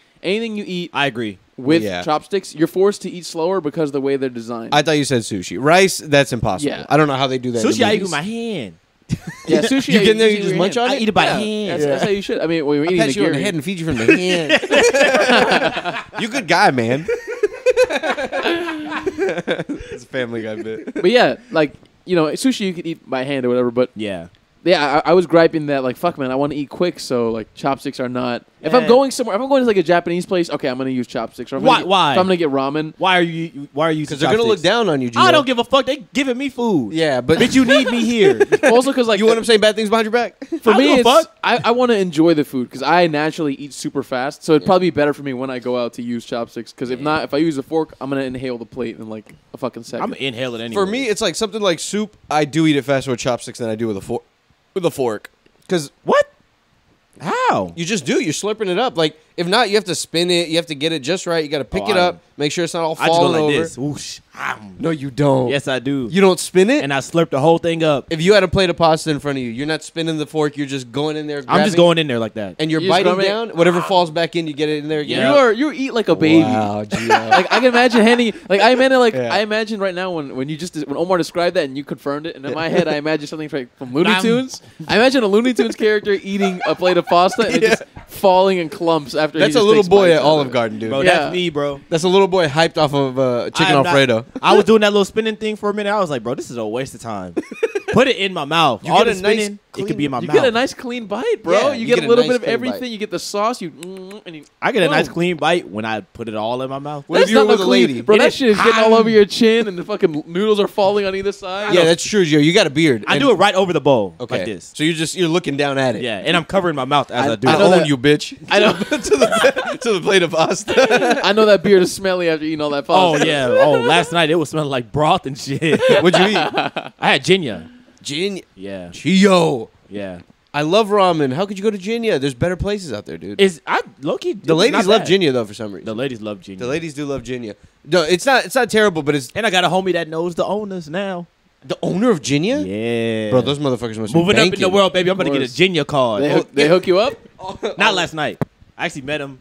you eat
I agree.
with
Yeah.
chopsticks, you're forced to eat slower because of the way they're designed.
I thought you said sushi. Rice, that's impossible.
Yeah.
I don't know how they do that. in
Sushi, I eat
movies.
with my hand.
yeah, sushi.
You get in there, you
eat
just
with
munch
your
on
I
it?
eat it by
Yeah,
hand.
That's how you should. I mean, when we're
I'll
eating
pat you on the
nigiri.
head and feed you from the hand. You good guy, man. It's a Family Guy bit.
But yeah, like sushi you can eat by hand or whatever. But
Yeah.
yeah, I was griping that like fuck man, I want to eat quick, so like chopsticks are not. If I'm
Yeah.
going somewhere, if I'm going to like a Japanese place, okay, I'm gonna use chopsticks. Or if I'm
Why-
gonna get-
why?
If I'm gonna get ramen,
Why are you
Because they're going to look down on you, Gio.
I don't give a fuck. They giving me food.
Yeah, but
Bitch, you need me here.
also because like
you want them saying bad things behind your back?
for
I
me,
don't give a
it's,
fuck.
I want to enjoy the food because I naturally eat super fast. So it'd probably be better for me when I go out to use chopsticks. Because if not, if I use a fork, I'm gonna inhale the plate in like a fucking second.
I'm going to inhale it anyway.
For me, it's like something like soup. I do eat it faster with chopsticks than I do with a fork. Because
What? How?
you just do. You're slurping it up. Like, if not, you have to spin it. You have to get it just right. You got to pick
Oh,
it
I-
up. Make sure it's not all
I just go
falling
like
over.
this. Whoosh.
No, you don't.
Yes, I do.
You don't spin it?
And I slurp the whole thing up.
If you had a plate of pasta in front of you, you're not spinning the fork. You're just going in there,
I'm just
grabbing,
going in there like that.
and you're
You just
biting
go
down. Whatever falls back in, you get it in there again.
Yeah.
You eat like a baby.
Wow, Gio.
Like I can imagine handing like
Yeah.
I imagine right now when when Omar described that and you confirmed it, and in my head I imagine something from Looney Tunes. I imagine a Looney Tunes character eating a plate of pasta and it just falling in clumps after.
That's
he
a
just
little
takes
boy
bites
at
out of
Olive
it.
Garden, dude.
Bro,
Yeah.
that's me, bro.
That's a little boy hyped off of chicken
I am not-
Alfredo.
I was doing that little spinning thing for a minute. I was like, bro, this is a waste of time. Put it in my mouth.
You
All
get
the
a nice,
spinning, it
clean-
could be in my
You
mouth.
get a nice clean bite, bro.
Yeah,
you
you
get
get
a
a
little
nice
bit of
clean
everything.
bite.
You get the sauce. And you.
I get a nice
Boom.
clean bite when I put it all in my mouth.
What if
That's
you were
not
with
no
a
clean-
lady?
bro.
It
That
is
shit is getting
hot.
all over your chin, and the fucking noodles are falling on either side.
Yeah, that's true, Gio. You got a beard.
I
And-
do it right over the bowl,
Okay.
like this.
So you're looking down at it.
Yeah, and I'm covering my mouth as I do
I
it.
know
own
that-
you, bitch.
I know.
to the plate of pasta.
I know that beard is smelly after eating all that
Oh,
pasta.
yeah. Oh, last night it was smelling like broth and shit.
What'd you eat?
I had Ginya.
Gin.
Yeah,
Gio.
yeah.
I love ramen. How could you go to Ginya? There's better places out there, dude.
Low-key,
The ladies love Ginya though for some reason.
The ladies love Ginya.
The ladies do love Ginya. No, it's not terrible, but it's
And I got a homie that knows the owners now.
the owner of Ginya.
Yeah.
Bro, those motherfuckers must
Moving
be
up in the world, baby. I'm going to get a
course.
Ginya card.
They hook you up.
Not last night. I actually met him.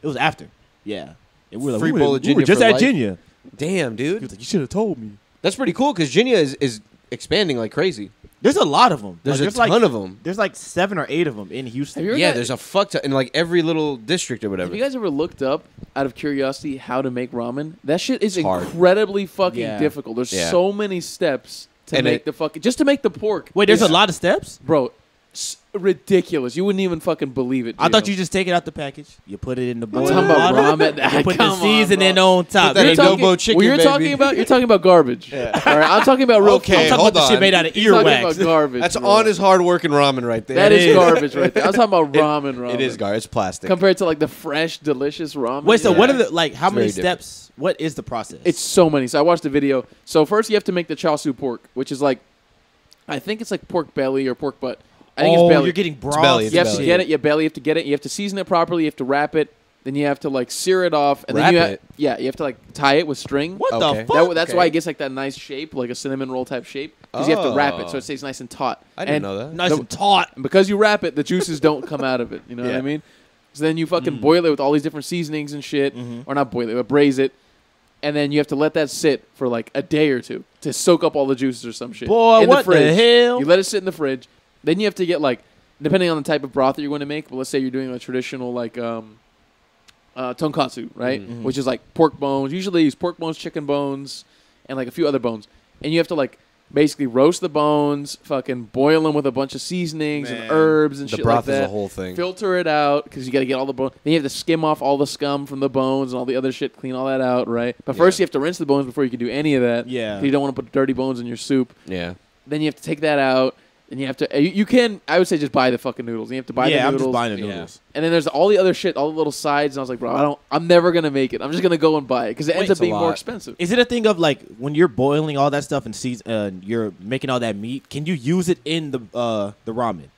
It was after. Yeah. And we were like,
Free
we
bowl
were,
of
we were
Ginya
just
for
at
life.
Ginya.
Damn,
He
dude.
was like, you should have told me.
That's pretty cool because Ginya is expanding like crazy.
There's a lot of them.
There's a
like,
ton of them.
There's like 7 or 8 of them in Houston.
Have you ever
Yeah,
got-
there's a fuck ton in like every little district or whatever.
Have you guys ever looked up, out of curiosity, how to make ramen? That shit is
hard.
incredibly fucking
Yeah.
difficult. There's
Yeah.
so many steps to
And
make
it-
the fucking just to make the pork.
Wait, there's a
It's-
lot of steps?
bro. Ridiculous. You wouldn't even fucking believe it.
I thought
Gino.
you just take it out the package. You put it in the bowl.
I'm talking about ramen.
You put the
Come on,
seasoning
bro.
on top.
Put that
You're
in
talking,
adobo chicken,
well, you're
baby.
talking about garbage.
Yeah.
All right, I'm talking about real
Okay,
food.
I'm talking
hold
about the
on.
shit made out of
You're talking
earwax.
about garbage.
That's
bro.
honest, hard-working ramen right there.
That
It
is
is.
garbage right there. I was talking about ramen.
It is garbage. It's plastic.
compared to like the fresh, delicious ramen.
Wait, so
Yeah.
what are the like? How
It's
many
very different.
steps? What is the process?
It's so many. So I watched the video. So first you have to make the chow suey pork, which is like, I think it's like pork belly or pork butt. I think it's belly.
You're getting broth.
belly, it's
You have
belly.
to get it. You have to get it. You have to season it properly. You have to wrap it. Then you have to like sear it off, and
Wrap
then
it?
you have to like tie it with string.
What
Okay.
the fuck?
That's
Okay.
why it gets like that nice shape, like a cinnamon roll type shape, because you have to wrap it so
Oh.
it stays nice and taut.
I didn't
And
know that.
Nice
the-
and taut.
And because you wrap it, the juices don't come out of it. You know what
Yeah.
I mean? So then you fucking boil it with all these different seasonings and shit, or not boil it, but braise it, and then you have to let that sit for like a day or two to soak up all the juices or some shit.
Boy,
in
what
the fridge.
hell?
You let it sit in the fridge. Then you have to get like, depending on the type of broth that you're going to make, but let's say you're doing a traditional like tonkatsu, right? Which is like pork bones. Usually they use pork bones, chicken bones, and like a few other bones. And you have to like basically roast the bones, fucking boil them with a bunch of seasonings
Man.
and herbs and
The
shit
broth
like
is
that.
a whole thing.
Filter it out because you got to get all the bone. Then you have to skim off all the scum from the bones and all the other shit, clean all that out, right? But first
Yeah.
you have to rinse the bones before you can do any of that.
Yeah.
'Cause you don't want to put dirty bones in your soup.
Yeah.
Then you have to take that out. And you have to, you can, I would say just buy the fucking noodles. You have to buy the
Yeah, I'm
noodles.
just buying the
Yeah.
noodles.
And then there's all the other shit, all the little sides. And I was like, bro, I'm never going to make it. I'm just going to go and buy it because it ends
Wait,
up
it's a
being more
lot.
expensive.
Is it a thing of like when you're boiling all that stuff and you're making all that meat? Can you use it in the ramen?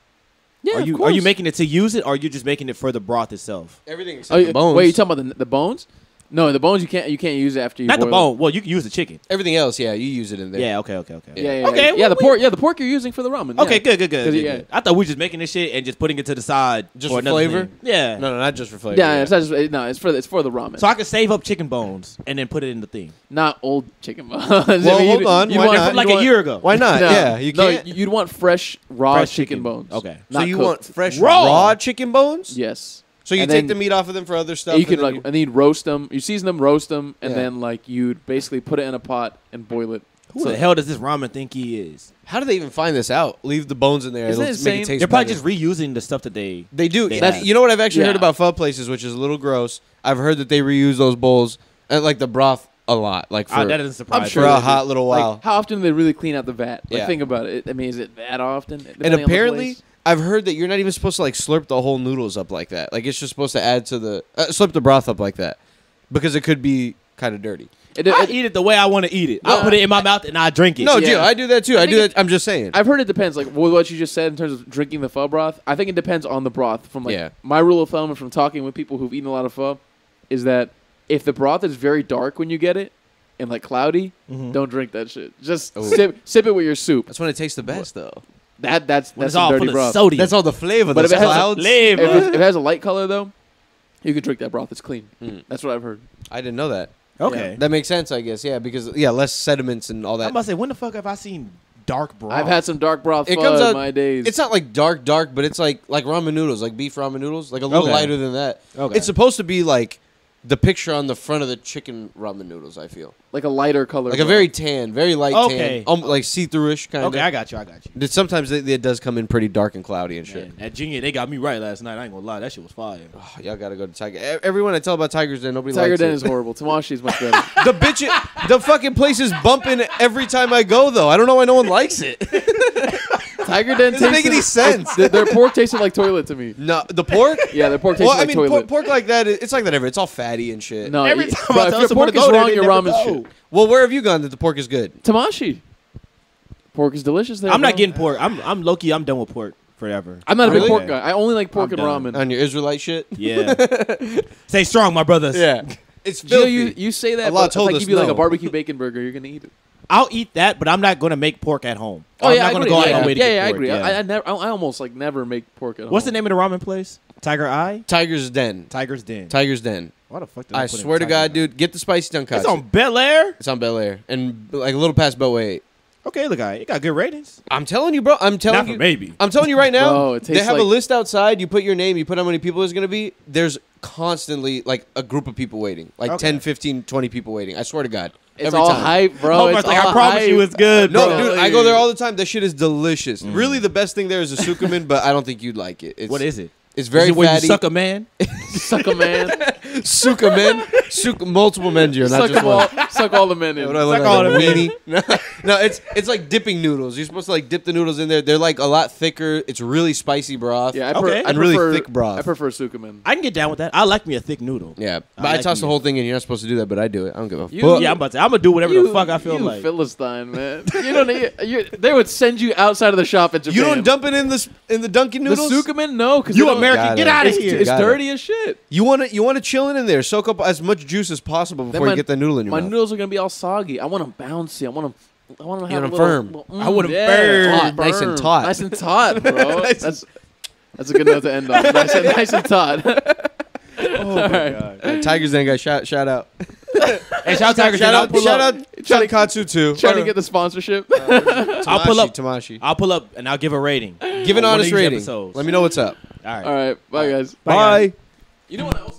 Yeah,
Are
of
you
course.
making it to use it, or are you just making it for the broth itself?
Everything
Oh,
except the bones.
Wait, you talking about the bones? No, the bones you can't use it after you
Not the
boil
bone. Well, you can use the chicken.
Everything else, yeah, you use it in there.
Yeah. Okay.
it. Yeah,
Yeah.
yeah,
Okay,
yeah.
well,
The pork you're using for the ramen.
Okay.
yeah.
Good.
'Cause, yeah.
I thought we were just making this shit and just putting it to the side
Just
for
for
another
flavor?
thing. Yeah.
No, not just for flavor.
Yeah, it's not just, no, it's for the ramen.
So I can save up chicken bones and then put it in the thing.
Not old chicken bones.
Well, hold on, why not?
From like a year ago.
Why not?
No,
Yeah, you
no,
can't.
you'd want fresh raw
Fresh
chicken
chicken.
bones.
Okay.
So
Not
you
cooked.
want fresh
Raw.
raw chicken bones?
Yes.
So you
And
take
then-
the meat off of them for other stuff.
You could
and then
like, and then you'd roast them. You season them, roast them, and
Yeah.
then like you'd basically put it in a pot and boil it.
Who the hell does this ramen think he is?
How do they even find this out? Leave the bones in there.
Isn't
It'll
it
make
insane?
it taste
They're probably
better.
just reusing the stuff that they.
They do.
They
That's,
have.
you know what I've actually
Yeah.
heard about pho places, which is a little gross. I've heard that they reuse those bowls and like the broth a lot, like for,
that doesn't surprise me.
sure
for
they
a
do.
hot little while.
Like, how often do they really clean out the vat? Like,
Yeah.
think about it. I mean, is it that often?
And
Depending on the
apparently,
place?
I've heard that you're not even supposed to like slurp the whole noodles up like that. Like it's just supposed to add to the slurp the broth up like that because it could be kind of dirty.
I eat it the way I want to eat it. I put it in my mouth and I drink it.
No,
Yeah.
Gio, I do that too. I
think
do that. I'm just saying.
I've heard it depends. Like what you just said in terms of drinking the pho broth. I think it depends on the broth. From like
Yeah.
my rule of thumb and from talking with people who've eaten a lot of pho, is that if the broth is very dark when you get it and like cloudy, don't drink that shit. Just
Oh.
sip it with your soup.
That's when it tastes the best, though.
That's
When it's
some
all
dirty
full
broth.
of sodium.
That's all the flavor.
But
Those
if it has a
clouds.
Flavor.
If it has a light color though, you can drink that broth. It's clean.
Mm.
That's what I've heard.
I didn't know that.
Okay.
That makes sense, I guess. Yeah, because less sediments and all
I'm
that.
about to say, when the fuck have I seen dark broth?
I've had some dark broth
It
pho
comes
in
out-
my days.
It's not like dark, but it's like ramen noodles, like beef ramen noodles, like a little
Okay.
lighter than that.
Okay.
It's supposed to be like the picture on the front of the chicken ramen noodles. I feel
like a lighter color.
like a
broth.
very tan, very light
Okay.
tan, like see-through-ish kind of.
Okay, I got you.
Sometimes it does come in pretty dark and cloudy and shit.
Man, at Junior, they got me right last night. I ain't gonna lie, that shit was fire.
Oh, y'all gotta go to Tiger. Everyone I tell about Tiger's Den, nobody
Tiger
likes
Den
it.
is horrible. Tamashi is much better.
The bitch, the fucking place is bumping every time I go though. I don't know why no one likes it.
Tiger Den
Doesn't make
tasted-
any sense.
Their pork tasted like toilet to me.
No, the pork.
Yeah, their pork tasted
Well, I
like
mean,
toilet.
pork like that. It's like that everywhere. It's all fatty and shit.
No,
Every
you-
time
bro,
I
if
tell
your
someone
pork
to
is
go there,
wrong,
they
your
never
ramen's
go.
shit.
Well, where have you gone that the pork is good?
Tamashi. Pork is delicious there.
I'm not
bro.
getting pork. I'm low key. I'm done with pork forever.
I'm not a
Really?
big pork guy. I only like pork
I'm
and
done.
ramen.
On your Israelite shit?
Yeah. Stay strong, my brothers.
Yeah. It's
Gio,
filthy.
you say that,
Allah
but if
told
I
us
give you like
no.
a barbecue bacon burger, you're gonna eat it.
I'll eat that, but I'm not gonna make pork at home.
Oh
I'm
yeah,
not
I
gonna
agree.
go out
yeah,
of my way to
yeah,
get
yeah, I
pork.
agree.
Yeah.
I almost like never make pork at home.
What's the name of the ramen place? Tiger Eye?
Tiger's Den.
Tiger's Den.
Tiger's Den.
Why the fuck did
I
put in
swear to
Tiger
God,
Eye?
dude, get the spicy tonkatsu.
It's on Bel Air.
It's on Bel Air and like a little past Beltway 8.
Okay, look, it got good ratings.
I'm telling you, bro. I'm telling
Not
you.
for maybe.
I'm telling you right now.
Bro, it
they
tastes
have a
like-
list outside. You put your name. You put how many people there's going to be. There's constantly like a group of people waiting. Like
Okay.
10, 15, 20 people waiting. I swear to God.
It's
Every
all
time.
hype, bro.
Oh,
It's
like, I
all
promise you,
hype.
it's good.
No,
bro.
dude, I go there all the time. That shit is delicious. Really, the best thing there is a sukumen, but I don't think you'd like it. It's,
What is it?
It's very
is it where
fatty.
you suck a man?
Suck a man.
Sukumen, multiple men, Gio, not
Suck
just
them
one.
all. Suck all the men in.
What do I look
Suck
like,
all
a
the men.
weenie? No, it's like dipping noodles. You're supposed to like dip the noodles in there. They're like a lot thicker. It's really spicy broth.
Yeah,
Okay.
And really thick broth.
I prefer Sukumen.
I can get down with that. I like me a thick noodle.
Yeah, but
I
I
like
toss the
meat.
whole thing in. You're not supposed to do that, but I do it. I don't give a
You-
fuck.
Yeah, I'm gonna do whatever the fuck I feel
you
like.
Philistine, man. You don't need. They would send you outside of the shop in Japan.
You don't dump it in the Dunkin'
the
noodles.
Sukumen? No, because
You American,
Got
get
it.
out of
It's,
here.
it's
Got it.
dirty as shit.
You want to chill in there, soak up as much juice as possible
Then
before you get the noodle in your
my
mouth.
noodles are gonna be all soggy. I want them bouncy. I want them. I want them to have
want
a
'em
little,
firm.
I want 'em
yeah,
firm.
taut,
Nice and taut.
Nice and taut, bro.
Nice
That's a good note to end on. Nice and taut.
Oh my god.
Tigers Den guy, shout out.
Hey, shout out Tiger.
Shout out
Trying
Shanikatsu too.
Trying to get the sponsorship.
I'll pull up.
Tamashi.
I'll pull up and I'll give a rating.
Give an
on one of
honest
these
rating.
episodes.
Let me know what's up.
All right.
All right, bye guys.
Bye, guys.
Bye.
You know what else?